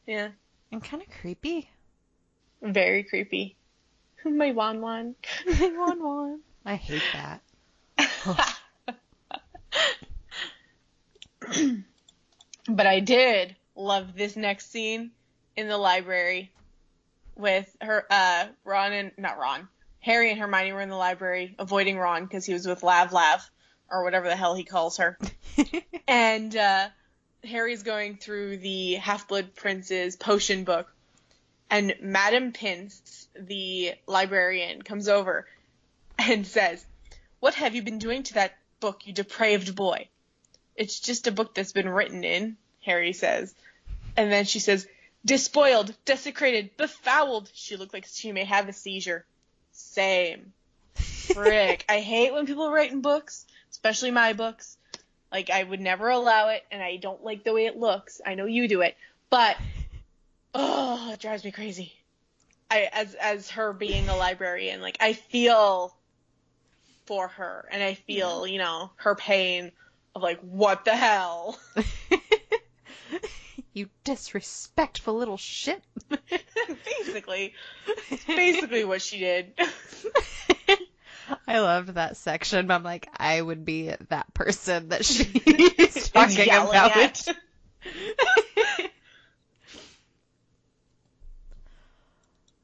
Yeah. And kind of creepy. Very creepy. My Wan. My Wan. I hate that. But I did love this next scene in the library with her, Harry and Hermione were in the library avoiding Ron because he was with Lav, or whatever the hell he calls her. And, Harry's going through the Half-Blood Prince's potion book, and Madame Pince, the librarian, comes over and says, "What have you been doing to that book, you depraved boy?" "It's just a book that's been written in," Harry says. And then she says, "Despoiled, desecrated, befouled. She looked like she may have a seizure." Same. Frick. I hate when people write in books, especially my books. Like, I would never allow it, and I don't like the way it looks. I know you do it. But, oh, it drives me crazy. As her being a librarian, like, I feel for her, and I feel, you know, her pain of, like, what the hell? You disrespectful little shit. Basically. It's basically what she did. I loved that section, but I'm like, I would be that person that she's talking about. At.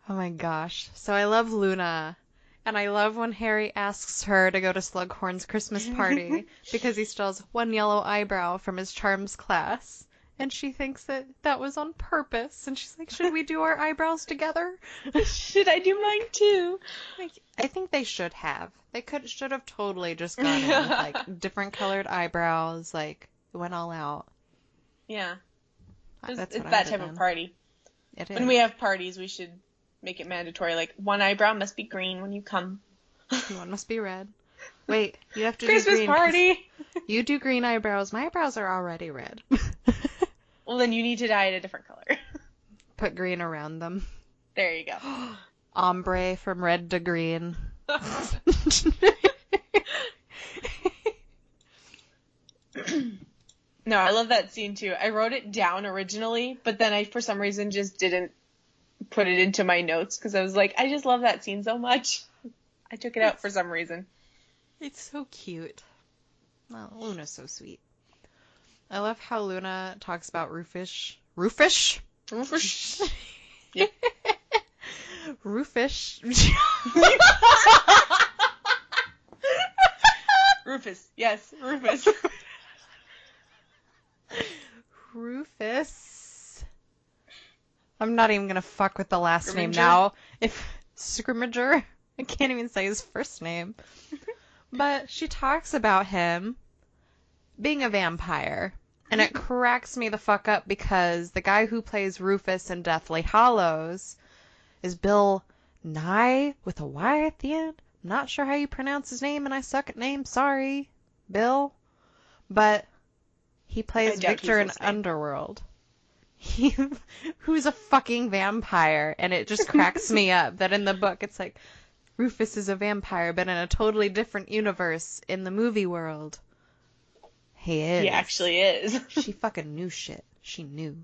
Oh my gosh. So I love Luna. And I love when Harry asks her to go to Slughorn's Christmas party because he still has one yellow eyebrow from his charms class. And she thinks that was on purpose. And she's like, should we do our eyebrows together? Should I do mine too? Like, I think they should have. They should have totally just gone in with like different colored eyebrows. Like, it went all out. Yeah. That's it's what that type of party. It is. When we have parties, we should make it mandatory. Like, one eyebrow must be green when you come. One must be red. Wait, you have to Christmas do green. Party! You do green eyebrows. My eyebrows are already red. Well, then you need to dye it a different color. Put green around them. There you go. Ombre from red to green. No, I love that scene too. I wrote it down originally, but then I, for some reason, just didn't put it into my notes because I was like, I just love that scene so much. I took it out for some reason. It's so cute. Oh, Luna's so sweet. I love how Luna talks about Rufus. Rufus? Rufus. Yep. Rufus. Rufus. Yes, Rufus. Rufus. I'm not even gonna fuck with the last name Scrimmager? now. If Scrimmager, I can't even say his first name. But she talks about him being a vampire. And it cracks me the fuck up because the guy who plays Rufus in Deathly Hallows is Bill Nye with a Y at the end. I'm not sure how you pronounce his name and I suck at names. Sorry, Bill. But he plays Victor in Underworld. Who's a fucking vampire. And it just cracks me up that in the book it's like Rufus is a vampire but in a totally different universe in the movie world. He is. He actually is. She fucking knew shit. She knew.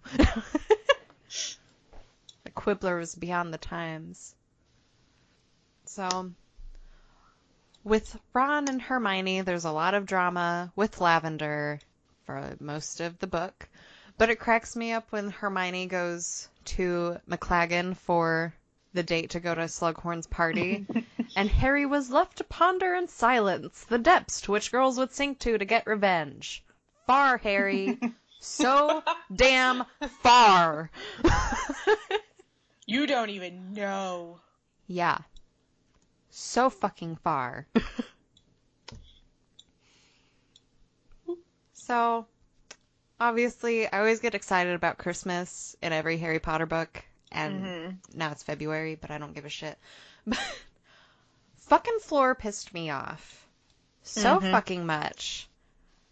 The Quibbler was beyond the times. So, with Ron and Hermione, there's a lot of drama with Lavender for most of the book. But it cracks me up when Hermione goes to McLaggen for the date to go to Slughorn's party. And Harry was left to ponder in silence the depths to which girls would sink to get revenge. Far, Harry. So damn far. You don't even know. Yeah. So fucking far. So, obviously, I always get excited about Christmas in every Harry Potter book. And now it's February, but I don't give a shit. But fucking Fleur pissed me off so fucking much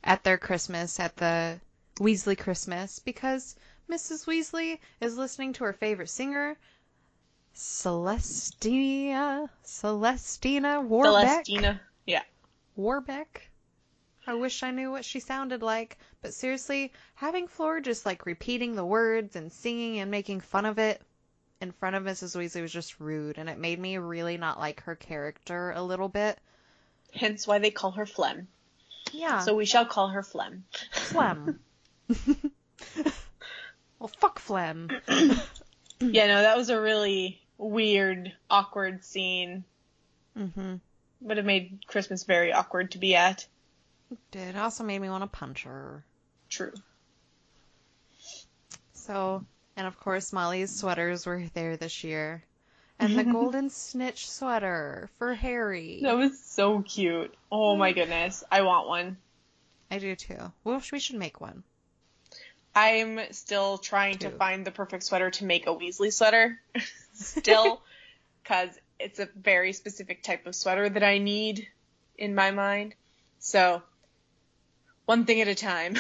at their Christmas, at the Weasley Christmas, because Mrs. Weasley is listening to her favorite singer, Celestina Warbeck. Celestina, yeah. Warbeck. I wish I knew what she sounded like, but seriously, having Fleur just like repeating the words and singing and making fun of it in front of Mrs. Weasley was just rude, and it made me really not like her character a little bit. Hence why they call her Phlegm. Yeah. So we shall call her Phlegm. Phlegm. Well, fuck Phlegm. Yeah, no, that was a really weird, awkward scene. Mm-hmm. Would have made Christmas very awkward to be at. It did. It also made me want to punch her. True. So, and of course Molly's sweaters were there this year. And the golden snitch sweater for Harry. That was so cute. Oh my goodness. I want one. I do too. Well, we should make one. I'm still trying to find the perfect sweater to make a Weasley sweater. Still. Because it's a very specific type of sweater that I need in my mind. So, one thing at a time.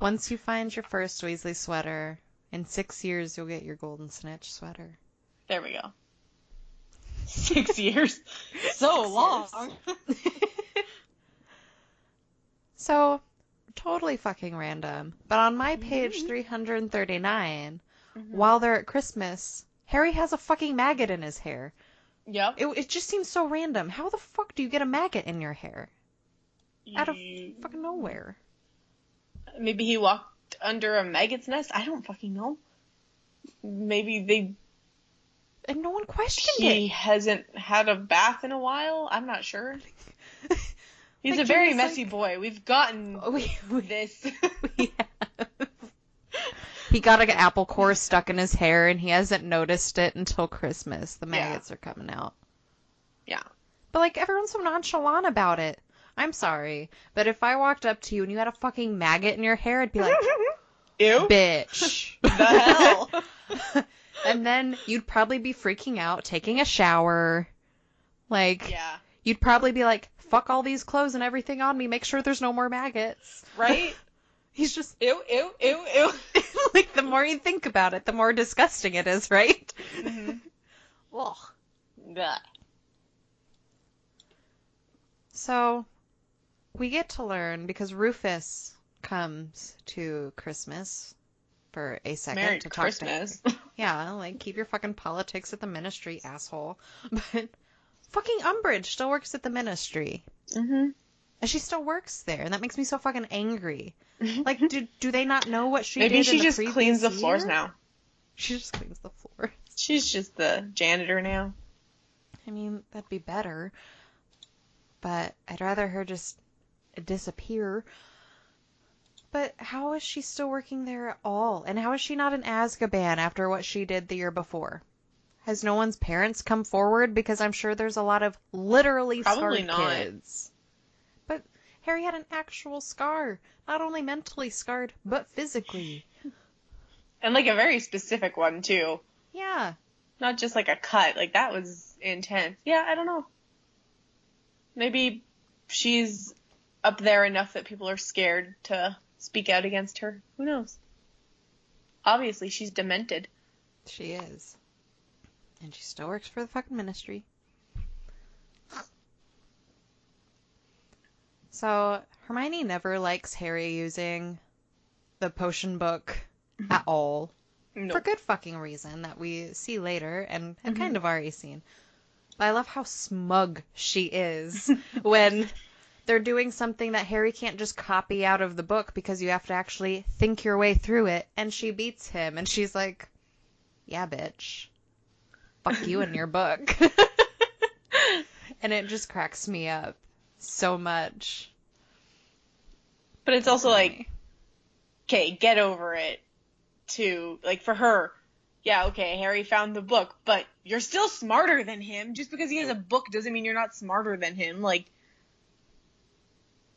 Once you find your first Weasley sweater, in 6 years you'll get your golden snitch sweater. There we go. 6 years. So long. So, totally fucking random. But on my page 339, while they're at Christmas, Harry has a fucking maggot in his hair. Yep. It just seems so random. How the fuck do you get a maggot in your hair? Out of fucking nowhere. Maybe he walked under a maggot's nest? I don't fucking know. Maybe And no one questioned it. He hasn't had a bath in a while? I'm not sure. He's a very messy boy. We've gotten this. We have. He got an apple core stuck in his hair, and he hasn't noticed it until Christmas. The maggots are coming out. Yeah. But, like, everyone's so nonchalant about it. I'm sorry, but if I walked up to you and you had a fucking maggot in your hair, I'd be like, ew, bitch. The hell? And then you'd probably be freaking out, taking a shower. Like, you'd probably be like, fuck all these clothes and everything on me, make sure there's no more maggots. Right? He's just, ew, ew, ew, ew. Like, the more you think about it, the more disgusting it is, right? Mm-hmm. Ugh. Ugh. So, we get to learn, because Rufus comes to Christmas for a second Merry to Christmas. talk to... Yeah, like, keep your fucking politics at the ministry, asshole. But fucking Umbridge still works at the ministry. Mm-hmm. And she still works there, and that makes me so fucking angry. Like, do they not know what she Maybe did she in the just previous cleans the year? floors now. She just cleans the floors. She's just the janitor now. I mean, that'd be better. But I'd rather her just disappear. But how is she still working there at all? And how is she not in Azkaban after what she did the year before? Has no one's parents come forward? Because I'm sure there's a lot of literally scarred kids. But Harry had an actual scar. Not only mentally scarred, but physically. And, like, a very specific one, too. Yeah. Not just, like, a cut. Like, that was intense. Yeah, I don't know. Maybe she's up there enough that people are scared to speak out against her. Who knows? Obviously, she's demented. She is. And she still works for the fucking ministry. So, Hermione never likes Harry using the potion book at all. Nope. For good fucking reason that we see later and have kind of already seen. But I love how smug she is when they're doing something that Harry can't just copy out of the book because you have to actually think your way through it. And she beats him and she's like, yeah, bitch. Fuck you and your book. And it just cracks me up so much. But it's also like, okay, get over it. Too, like, for her, yeah, okay, Harry found the book, but you're still smarter than him. Just because he has a book doesn't mean you're not smarter than him. Like,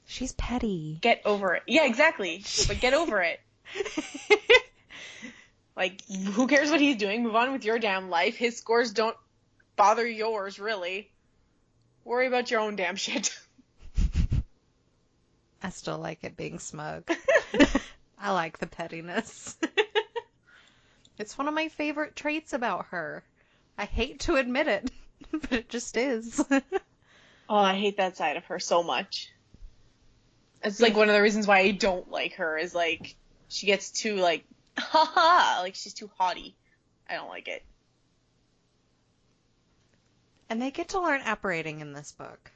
she's petty. Get over it. Yeah, exactly. But get over it. Like, who cares what he's doing? Move on with your damn life. His scores don't bother yours, really. Worry about your own damn shit. I still like it being smug. I like the pettiness. It's one of my favorite traits about her. I hate to admit it, but it just is. Oh, I hate that side of her so much. It's like one of the reasons why I don't like her is like she gets too like haha, like she's too haughty. I don't like it. And they get to learn apparating in this book,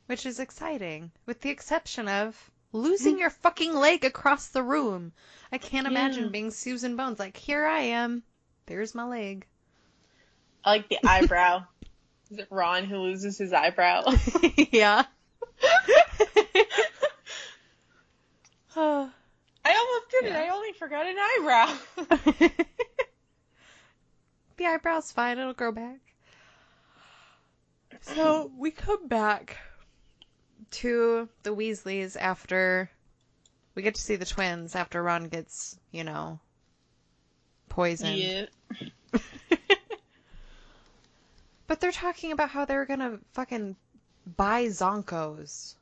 which is exciting, with the exception of losing your fucking leg across the room. I can't imagine being Susan Bones. Like, here I am. There's my leg. I like the eyebrow. Is it Ron who loses his eyebrow? Yeah. I almost did it. I only forgot an eyebrow. The eyebrow's fine. It'll grow back. So, we come back to the Weasleys after we get to see the twins after Ron gets, poisoned. Yeah. But they're talking about how they're gonna fucking buy Zonkos.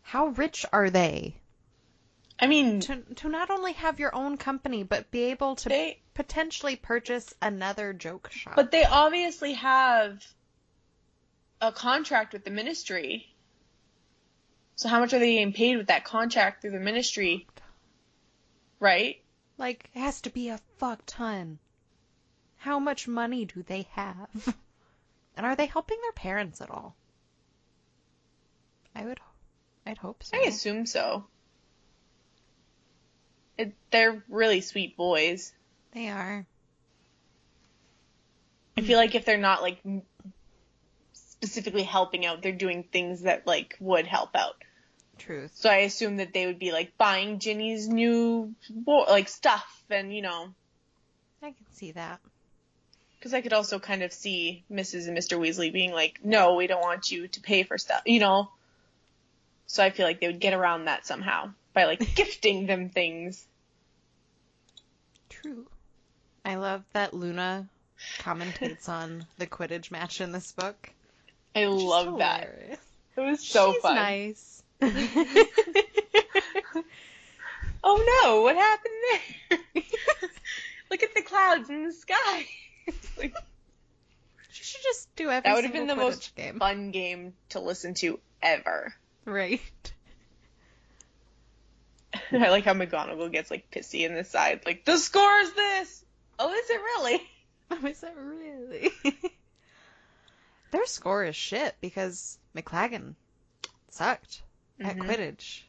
How rich are they? I mean, to not only have your own company, but be able to potentially purchase another joke shop. But they obviously have a contract with the ministry. So how much are they getting paid with that contract through the ministry? Right? Like, it has to be a fuck ton. How much money do they have? And are they helping their parents at all? I'd hope so. I assume so. They're really sweet boys. They are. I feel like if they're not, like, specifically helping out, they're doing things that, like, would help out. Truth. So I assume that they would be, like, buying Ginny's new, like, stuff and, you know. I can see that. Because I could also kind of see Mrs. and Mr. Weasley being like, no, we don't want you to pay for stuff, you know. So I feel like they would get around that somehow by, like, gifting them things. True. I love that Luna commentates on the Quidditch match in this book. I love that. It was so She's fun. Nice. Oh no, what happened there? Look at the clouds in the sky. Like, she should just do every that would have single been the Quidditch most game. fun game to listen to ever. Right. I like how McGonagall gets, like, pissy in the side. Like, the score is this! Oh, is it really? Oh, is it really? Their score is shit because McLaggen sucked at Quidditch.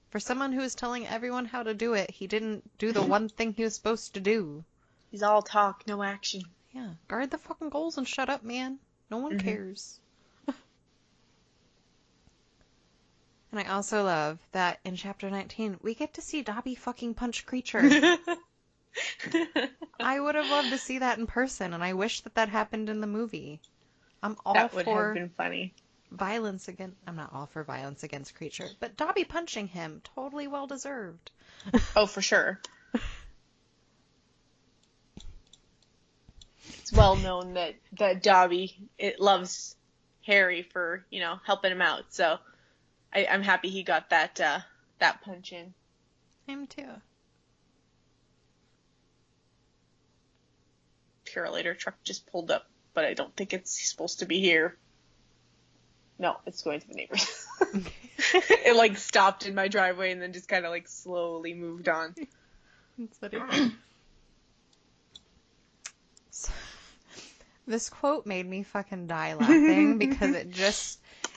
For someone who was telling everyone how to do it, he didn't do the one thing he was supposed to do. He's all talk, no action. Yeah, guard the fucking goals and shut up, man. No one cares. And I also love that in Chapter 19, we get to see Dobby fucking punch Creature. I would have loved to see that in person, and I wish that happened in the movie. I'm all that would for have been funny. violence against... I'm not all for violence against Creature, but Dobby punching him, totally well-deserved. Oh, for sure. It's well known that Dobby loves Harry for, you know, helping him out, so I'm happy he got that punch in. Him too. Purelator truck just pulled up, but I don't think it's supposed to be here. No, it's going to the neighbors. It, like, stopped in my driveway and then just kind of, like, slowly moved on. That's funny. This quote made me fucking die laughing because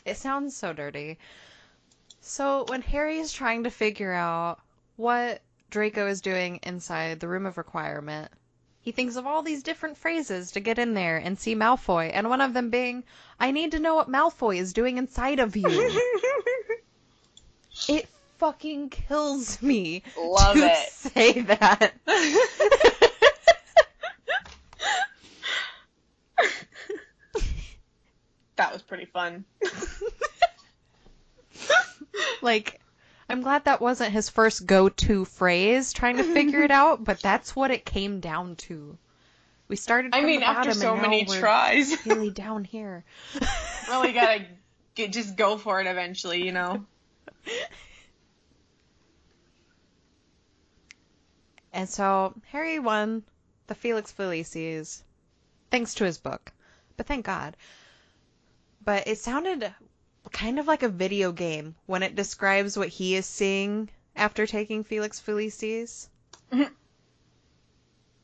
it sounds so dirty. So when Harry is trying to figure out what Draco is doing inside the Room of Requirement, he thinks of all these different phrases to get in there and see Malfoy, and one of them being, I need to know what Malfoy is doing inside of you. It fucking kills me to say that. That was pretty fun. Like, I'm glad that wasn't his first go-to phrase trying to figure it out, but that's what it came down to. We started from the bottom, after so and many now we're tries, really down here. really gotta just go for it eventually, you know. And so Harry won the Felix Felicis thanks to his book, but thank God. But it sounded kind of like a video game when it describes what he is seeing after taking Felix Felicis. Mm-hmm.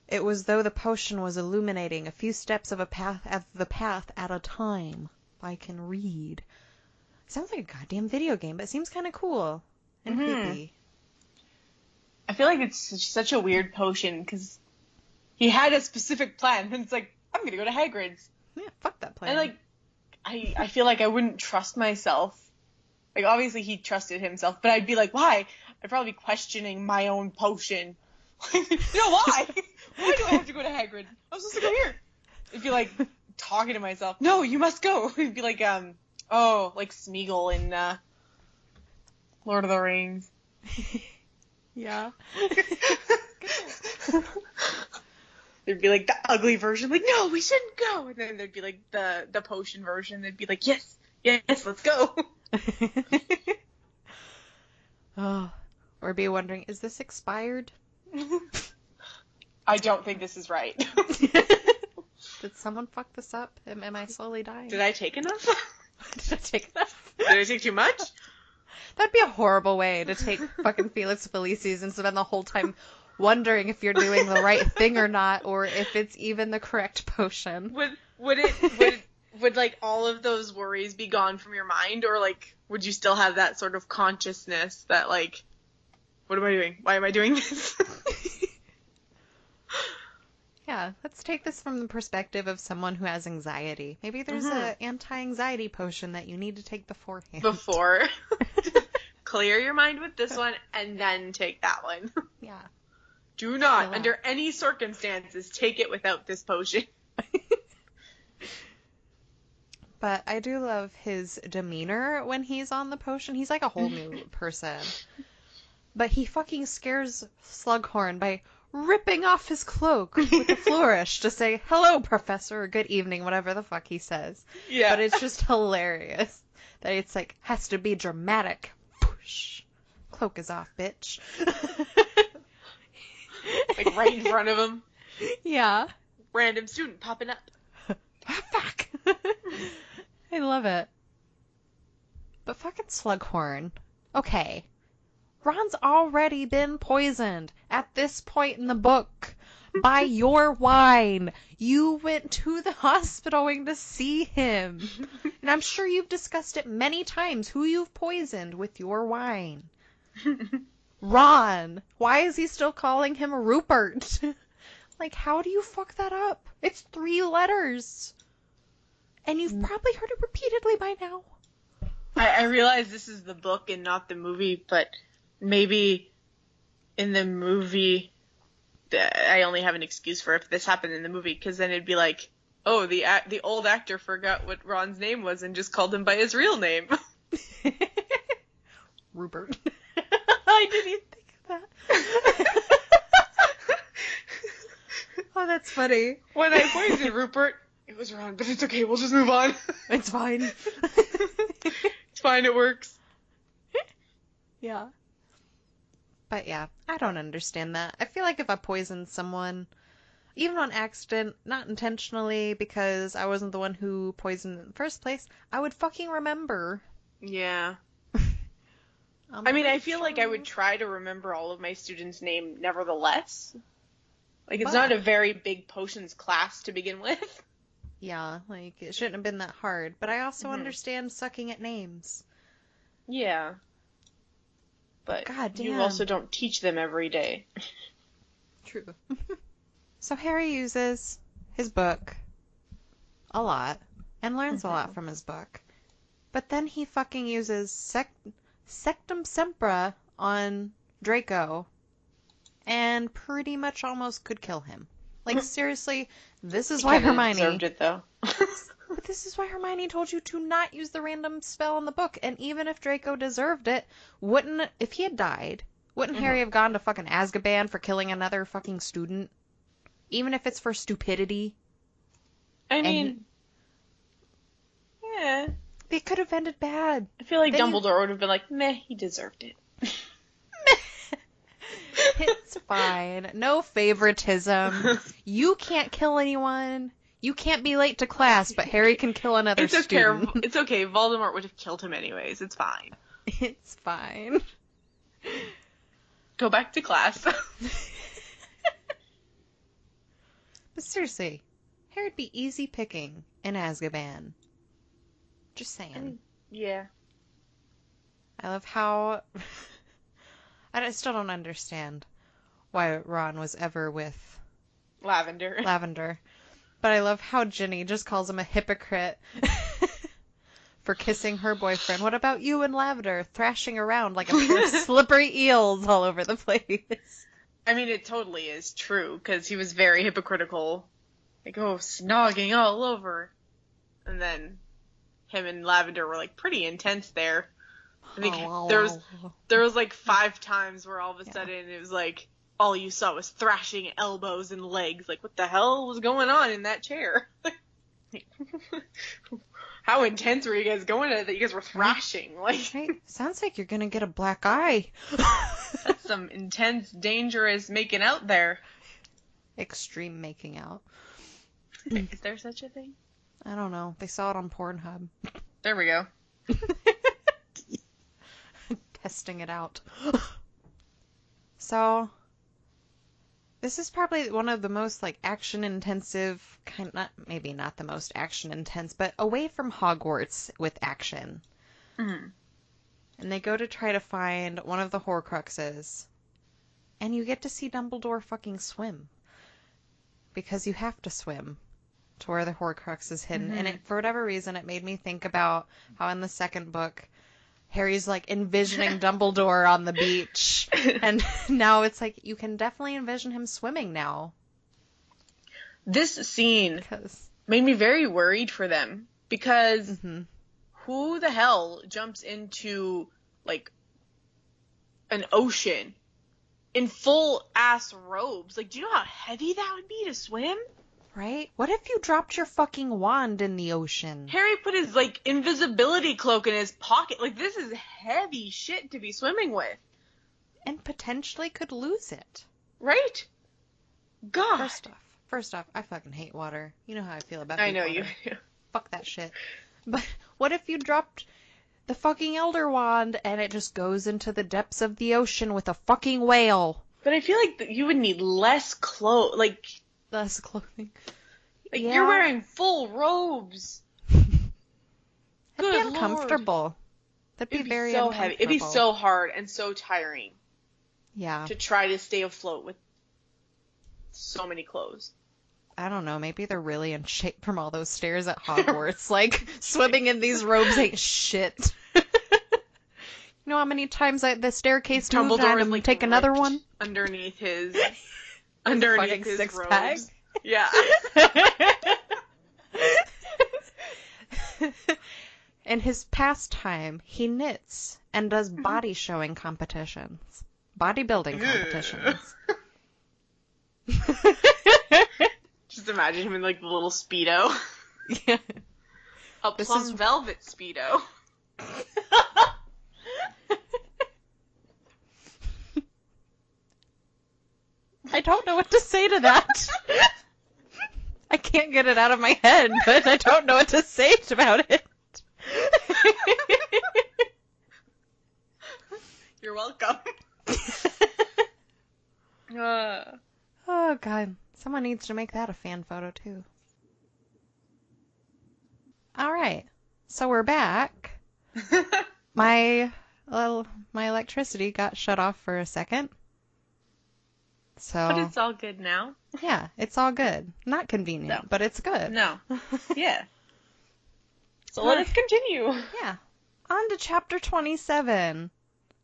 It was though the potion was illuminating a few steps of the path at a time. I can read. Sounds like a goddamn video game, but it seems kind of cool and creepy. I feel like it's such a weird potion because he had a specific plan, and it's like, I'm gonna go to Hagrid's. Yeah, fuck that plan. And like, I feel like I wouldn't trust myself. Like, obviously he trusted himself, but I'd be like, why? I'd probably be questioning my own potion. You know, why? Why do I have to go to Hagrid? I'm supposed to go here. It'd be like talking to myself. No, you must go. It'd be like, like Smeagol in Lord of the Rings. Yeah. There'd be like the ugly version, like, no, we shouldn't go. And then there'd be like the potion version. They'd be like, yes, let's go. Oh, or be wondering, is this expired? I don't think this is right. Did someone fuck this up? Am I slowly dying? Did I take enough? Did I take enough? Did I take too much? That'd be a horrible way to take fucking Felix Felicis and spend the whole time wondering if you're doing the right thing or not, or if it's even the correct potion. Would like all of those worries be gone from your mind, or like would you still have that sort of consciousness that like, what am I doing? Why am I doing this? Yeah, let's take this from the perspective of someone who has anxiety. Maybe there's an anti-anxiety potion that you need to take beforehand. Before. Clear your mind with this one, and then take that one. Yeah. Do not, under any circumstances, take it without this potion. But I do love his demeanor when he's on the potion. He's like a whole new person. But he fucking scares Slughorn by ripping off his cloak with a flourish to say, hello, professor, or good evening, whatever the fuck he says. Yeah. But it's just hilarious that it's like, has to be dramatic. Whoosh. Cloak is off, bitch. Like right in front of him. Yeah. Random student popping up. Ah, fuck. I love it. But fucking Slughorn. Okay. Ron's already been poisoned at this point in the book by your wine. You went to the hospital wing to see him. And I'm sure you've discussed it many times who you've poisoned with your wine. Ron. Why is he still calling him Rupert? Like, how do you fuck that up? It's 3 letters. And you've probably heard it repeatedly by now. I realize this is the book and not the movie, but maybe in the movie, I only have an excuse for if this happened in the movie, because then it'd be like, oh, the old actor forgot what Ron's name was and just called him by his real name. Rupert. I didn't even think of that. Oh, that's funny. When I poisoned Rupert, it was Ron, but it's okay, we'll just move on. It's fine. It's fine, it works. Yeah. But yeah, I don't understand that. I feel like if I poisoned someone, even on accident, not intentionally, because I wasn't the one who poisoned in the first place, I would fucking remember. Yeah. I mean, I feel like I would try to remember all of my students' name nevertheless. Like, it's not a very big potions class to begin with. Yeah, like, it shouldn't have been that hard. But I also understand sucking at names. Yeah. But God damn. you also don't teach them every day. True. So Harry uses his book a lot and learns a lot from his book. But then he fucking uses Sectum Sempra on Draco and pretty much almost could kill him. Like, seriously, this is why Hermione deserved it, though. But this is why Hermione told you to not use the random spell in the book. And even if Draco deserved it, if he had died, wouldn't Harry have gone to fucking Azkaban for killing another fucking student? Even if it's for stupidity? I mean, yeah. They could have ended bad. I feel like Dumbledore would have been like, meh, he deserved it. It's fine. No favoritism. You can't kill anyone. You can't be late to class, but Harry can kill another student. It's okay. Voldemort would have killed him anyways. It's fine. It's fine. Go back to class. But seriously, Harry'd be easy picking in Azkaban. Just saying. Yeah. I love how... I still don't understand why Ron was ever with Lavender. But I love how Ginny just calls him a hypocrite for kissing her boyfriend. What about you and Lavender thrashing around like a pair of slippery eels all over the place? I mean, it totally is true, because he was very hypocritical. Like, oh, snogging all over. And then him and Lavender were, like, pretty intense there. I think there was like 5 times where all of a sudden it was like, all you saw was thrashing elbows and legs. Like, what the hell was going on in that chair? How intense were you guys going at it that you guys were thrashing? Like, right? Sounds like you're gonna get a black eye. That's some intense, dangerous making out there. Extreme making out. Is there such a thing? I don't know. They saw it on Pornhub. There we go. testing it out. So, this is probably one of the most, like, action-intensive, maybe not the most action-intense, but away from Hogwarts with action. Mm-hmm. And they go to try to find one of the Horcruxes. And you get to see Dumbledore fucking swim. Because you have to swim to where the Horcrux is hidden. Mm-hmm. And for whatever reason, it made me think about how in the second book, Harry's, like, envisioning Dumbledore on the beach. And now it's like, you can definitely envision him swimming now. This scene made me very worried for them. Because who the hell jumps into, like, an ocean in full-ass robes? Like, do you know how heavy that would be to swim? Right? What if you dropped your fucking wand in the ocean? Harry put his, like, invisibility cloak in his pocket. Like, this is heavy shit to be swimming with. And potentially could lose it. Right? God. First off, I fucking hate water. You know how I feel about I know water. you do. Fuck that shit. But what if you dropped the fucking Elder Wand and it just goes into the depths of the ocean with a fucking whale? But I feel like you would need less clothes. Like, less clothing. Like, you're wearing full robes. It'd be uncomfortable. That'd be very so uncomfortable. heavy. It'd be so hard and so tiring. Yeah. To try to stay afloat with so many clothes. I don't know. Maybe they're really in shape from all those stairs at Hogwarts. Like, swimming in these robes ain't shit. You know how many times the staircase moved and like, take another one? Underneath his six robes. Pack? Yeah. In his pastime, he knits and does body showing competitions. Bodybuilding competitions. Just imagine him in, like, the little Speedo. Yeah. A plum velvet Speedo. I don't know what to say to that. I can't get it out of my head, but I don't know what to say about it. You're welcome. Oh, God. Someone needs to make that a fan photo, too. All right. So we're back. My electricity got shut off for a second. So. But it's all good now. Yeah, it's all good. Not convenient, but it's good. No. Yeah. So let us continue. Yeah. On to chapter 27.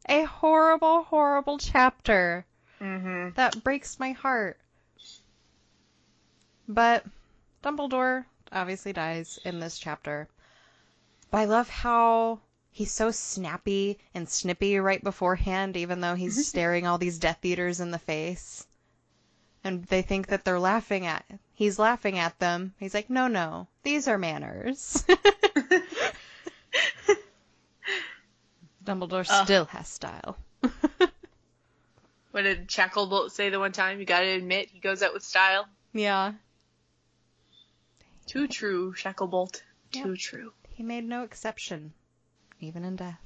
A horrible, horrible chapter. Mm-hmm. That breaks my heart. But Dumbledore obviously dies in this chapter. But I love how he's so snappy and snippy right beforehand, even though he's staring all these Death Eaters in the face. And they think that he's laughing at them. He's like, no, these are manners. Dumbledore still has style. What did Shacklebolt say the one time? You gotta admit, he goes out with style. Yeah. Too true, Shacklebolt. Too true. He made no exception, even in death.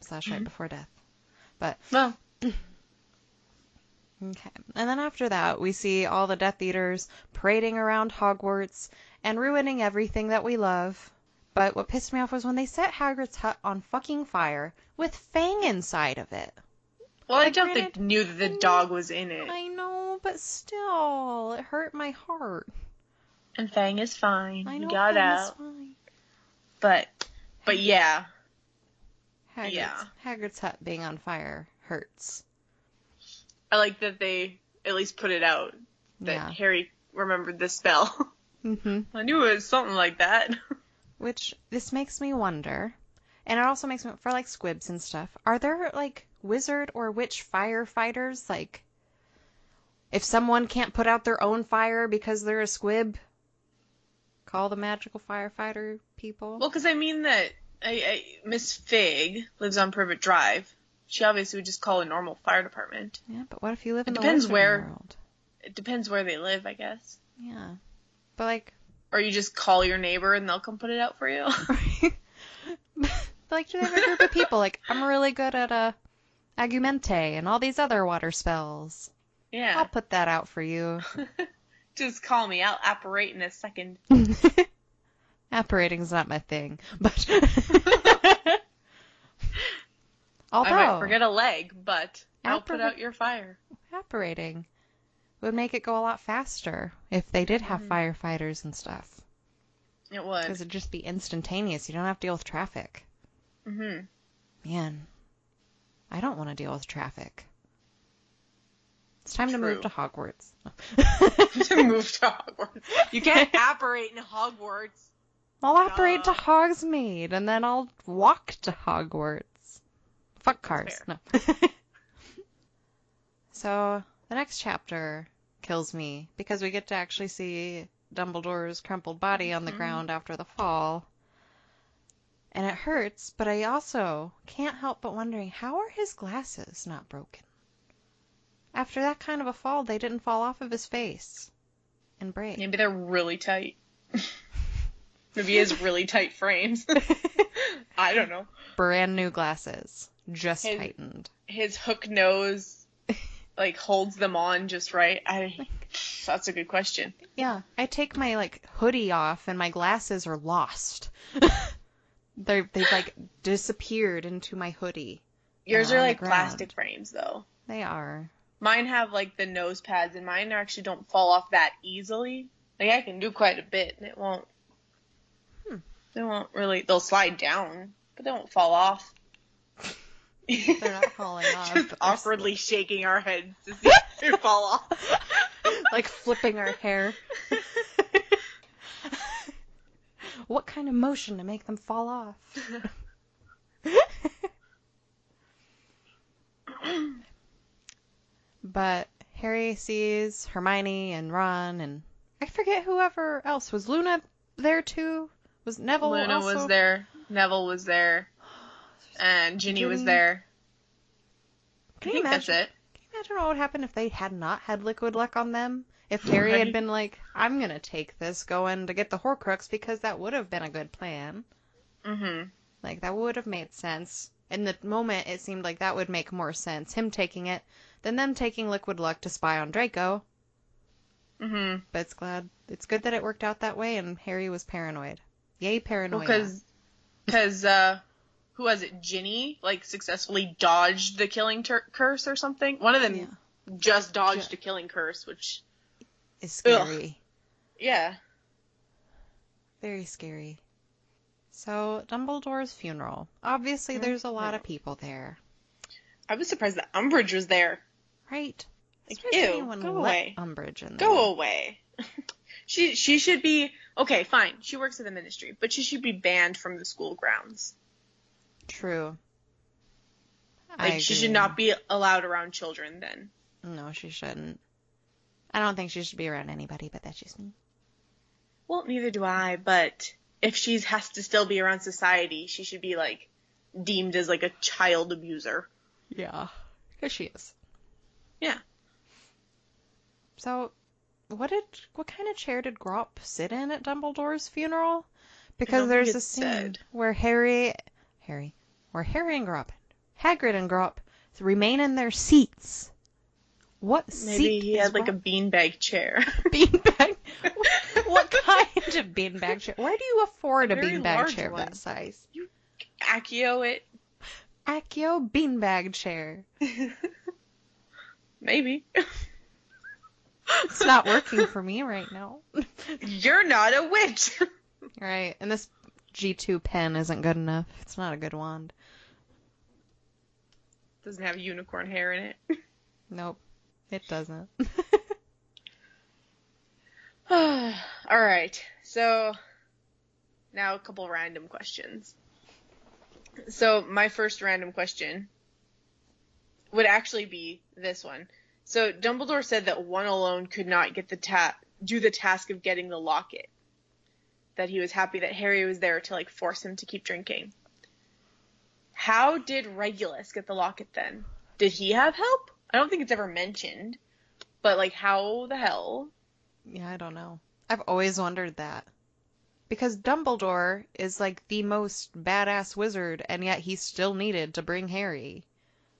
/ right before death. But, well. Okay. And then after that, we see all the Death Eaters parading around Hogwarts and ruining everything that we love. But what pissed me off was when they set Hagrid's hut on fucking fire with Fang inside of it. Well, I doubt they knew that the dog was in it. I know, but still, it hurt my heart. And Fang is fine. I know he got Fang out. is fine. But yeah. Hagrid's hut being on fire hurts. I like that they at least put it out that Harry remembered the spell. Mm-hmm. I knew it was something like that. Which, this makes me wonder, and it also makes me, for, like, squibs and stuff, are there, like, wizard or witch firefighters? Like, if someone can't put out their own fire because they're a squib, call the magical firefighter people? Well, because I mean that Miss Fig lives on Privet Drive. She obviously would just call a normal fire department. Yeah, but what if you live in the wizarding world? It depends where they live, I guess. Yeah. But, like... Or you just call your neighbor and they'll come put it out for you. Like, do they have a group of people? Like, I'm really good at Agumente and all these other water spells. Yeah. I'll put that out for you. Just call me. I'll apparate in a second. Apparating's not my thing, but although I might forget a leg, but I'll put out your fire. Apparating would make it go a lot faster if they did have firefighters and stuff. It would. Because it'd just be instantaneous. You don't have to deal with traffic. Mm-hmm. Man, I don't want to deal with traffic. It's time to move to Hogwarts. To move to Hogwarts. You can't apparate in Hogwarts. I'll apparate to Hogsmeade, and then I'll walk to Hogwarts. Fuck cars. No. So, the next chapter kills me, because we get to actually see Dumbledore's crumpled body on the ground after the fall. And it hurts, but I also can't help but wondering, how are his glasses not broken? After that kind of a fall, they didn't fall off of his face and break. Maybe they're really tight. Maybe he has really tight frames. I don't know. Brand new glasses. Just tightened. His hook nose, like, holds them on just right. That's a good question. Yeah. I take my, like, hoodie off and my glasses are lost. They've, like, disappeared into my hoodie. Yours are, like, plastic frames, though. They are. Mine have, like, the nose pads, and mine actually don't fall off that easily. Like, I can do quite a bit, and it won't. They won't really. They'll slide down, but they won't fall off. They're not falling off. Just awkwardly shaking our heads to see if they fall off. Like flipping our hair. What kind of motion to make them fall off? But Harry sees Hermione and Ron, and I forget whoever else. Was Luna there too? Was Neville Luna also? was there. Neville was there. And Ginny was there. I think that's it. Can you imagine what would happen if they had not had liquid luck on them? If Harry had been like, I'm going to take this going to get the Horcrux, because that would have been a good plan. Mm-hmm. Like, that would have made sense. In the moment, it seemed like that would make more sense, him taking it, than them taking liquid luck to spy on Draco. Mm-hmm. But it's good that it worked out that way, and Harry was paranoid. Yay, paranoia. Because, who was it? Ginny, like, successfully dodged the killing curse or something? One of them just dodged a killing curse, which is scary. Ugh. Yeah. Very scary. So, Dumbledore's funeral. Obviously, there's a lot of people there. I was surprised that Umbridge was there. Right. Like, ew, go away. Umbridge in there. Go away. She should be... Okay, fine. She works at the ministry, but she should be banned from the school grounds. True. Like, she should not be allowed around children then. No, she shouldn't. I don't think she should be around anybody, but that's just me. Well, neither do I, but if she has to still be around society, she should be, like, deemed as, like, a child abuser. Yeah. Because she is. Yeah. So, what kind of chair did Grop sit in at Dumbledore's funeral? Because there's a scene where Harry and Grop, Hagrid and Grop remain in their seats. What seat? Maybe he had, like, a beanbag chair. Beanbag? What kind of beanbag chair? Where do you afford a beanbag chair of that size? You Accio it. Accio beanbag chair. Maybe. It's not working for me right now. You're not a witch. Right, and this G2 pen isn't good enough. It's not a good wand. Doesn't have unicorn hair in it. Nope, it doesn't. Alright, so now a couple random questions. So my first random question would actually be this one. So Dumbledore said that one alone could not get do the task of getting the locket. That he was happy that Harry was there to, like, force him to keep drinking. How did Regulus get the locket then? Did he have help? I don't think it's ever mentioned. But, like, how the hell? Yeah, I don't know. I've always wondered that. Because Dumbledore is like the most badass wizard, and yet he still needed to bring Harry.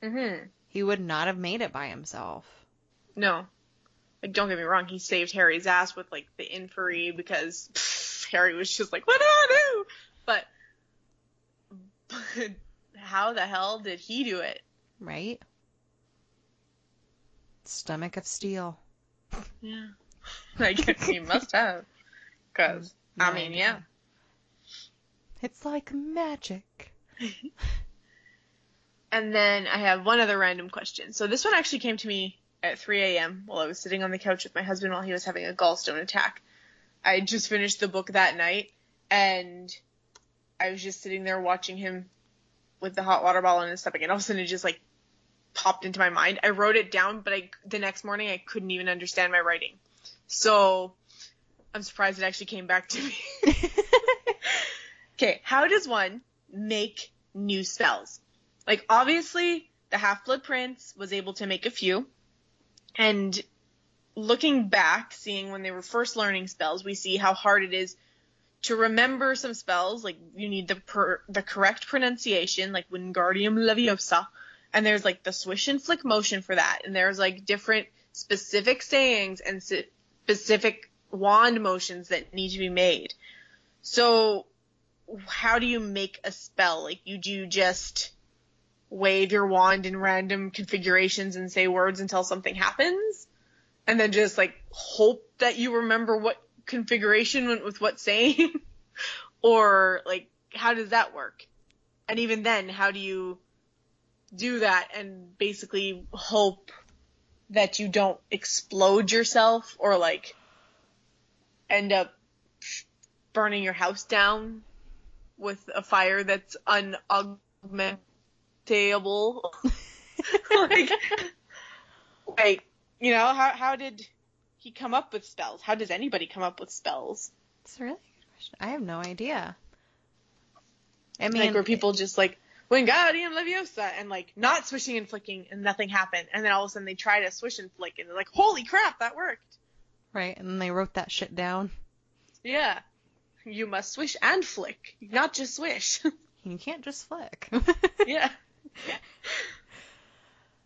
Mm-hmm. He would not have made it by himself. No. Like, don't get me wrong, he saved Harry's ass with, like, the inferi because Harry was just like, what do I do? But how the hell did he do it? Right? Stomach of steel. Yeah. I guess he must have. Because, I mean, yeah. It's like magic. And then I have one other random question. So this one actually came to me at 3 a.m. while I was sitting on the couch with my husband while he was having a gallstone attack. I had just finished the book that night, and I was just sitting there watching him with the hot water bottle in his stomach, and all of a sudden it just, like, popped into my mind. I wrote it down, but the next morning I couldn't even understand my writing. So I'm surprised it actually came back to me. Okay, how does one make new spells? Like, obviously, the Half-Blood Prince was able to make a few. And looking back, seeing when they were first learning spells, we see how hard it is to remember some spells. Like, you need the correct pronunciation, like Wingardium Leviosa. And there's, like, the swish and flick motion for that. And there's, like, different specific sayings and specific wand motions that need to be made. So, how do you make a spell? Like, you do just wave your wand in random configurations and say words until something happens? And then just, like, hope that you remember what configuration went with what saying? Or, like, how does that work? And even then, how do you do that and basically hope that you don't explode yourself or, like, end up burning your house down with a fire that's unugmentable? like, you know, how did he come up with spells? How does anybody come up with spells? It's a really good question. I have no idea. I mean, like, were people just like, Wingardium Leviosa, and, like, not swishing and flicking, and nothing happened. And then all of a sudden they try to swish and flick, and they're like, holy crap, that worked. Right, and then they wrote that shit down. Yeah. You must swish and flick, not just swish. You can't just flick. Yeah.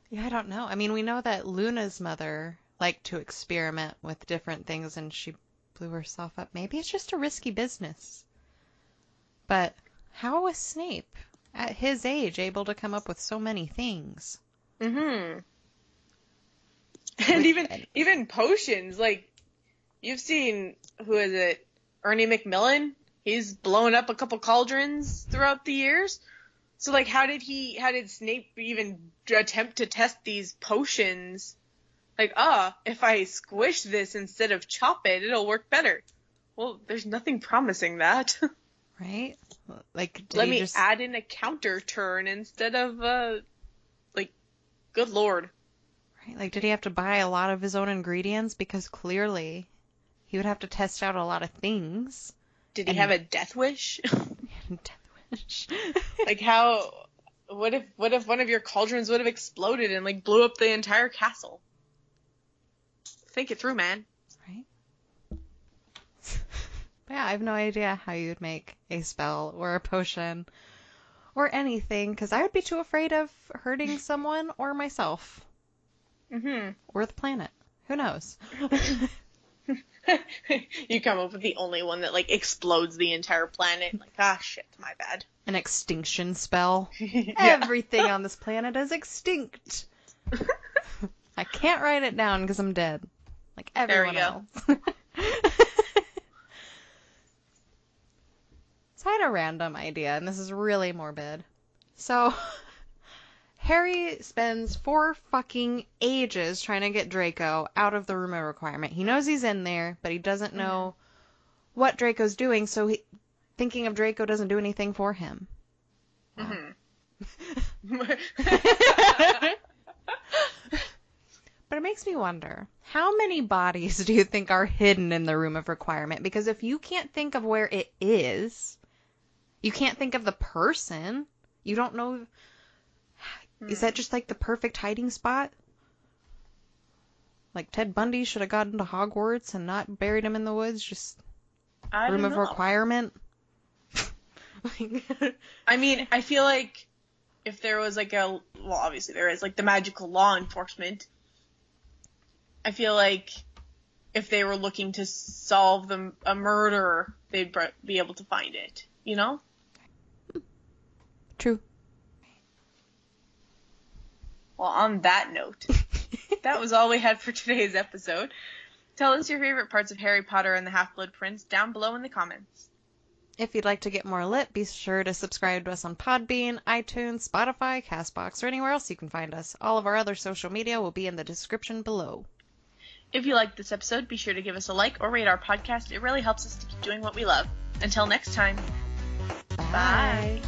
Yeah, I don't know. I mean, we know that Luna's mother liked to experiment with different things, and she blew herself up. Maybe it's just a risky business. But how was Snape, at his age, able to come up with so many things? Mm-hmm. And even potions, like, you've seen, who is it, Ernie McMillan? He's blown up a couple cauldrons throughout the years. So, like, how did Snape even attempt to test these potions? Like, if I squish this instead of chop it, it'll work better. Well, there's nothing promising that. Right? Like, Let me add in a counter turn instead of, good lord. Right? Like, did he have to buy a lot of his own ingredients? Because clearly he would have to test out a lot of things. Did he have a death wish? Death wish. Like, what if one of your cauldrons would have exploded and, like, blew up the entire castle? Think it through, man. Right? But yeah, I have no idea how you'd make a spell or a potion or anything, because I would be too afraid of hurting someone or myself. Mm-hmm. Or the planet. Who knows? You come up with the only one that, like, explodes the entire planet. Like, shit, my bad. An extinction spell. Yeah. Everything on this planet is extinct. I can't write it down because I'm dead. Like everyone else. So I had a random idea, and this is really morbid. So Harry spends 4 fucking ages trying to get Draco out of the room of requirement. He knows he's in there, but he doesn't know what Draco's doing, so thinking of Draco doesn't do anything for him. Wow. Mm-hmm. But it makes me wonder, how many bodies do you think are hidden in the room of requirement? Because if you can't think of where it is, you can't think of the person, you don't know. Is that just like the perfect hiding spot? Like Ted Bundy should have gotten to Hogwarts and not buried him in the woods? Just, room of requirement. I mean, I feel like if there was like obviously there is like the magical law enforcement. I feel like if they were looking to solve a murder, they'd be able to find it, you know? True. Well, on that note, that was all we had for today's episode. Tell us your favorite parts of Harry Potter and the Half-Blood Prince down below in the comments. If you'd like to get more lit, be sure to subscribe to us on Podbean, iTunes, Spotify, Castbox, or anywhere else you can find us. All of our other social media will be in the description below. If you liked this episode, be sure to give us a like or rate our podcast. It really helps us to keep doing what we love. Until next time. Bye.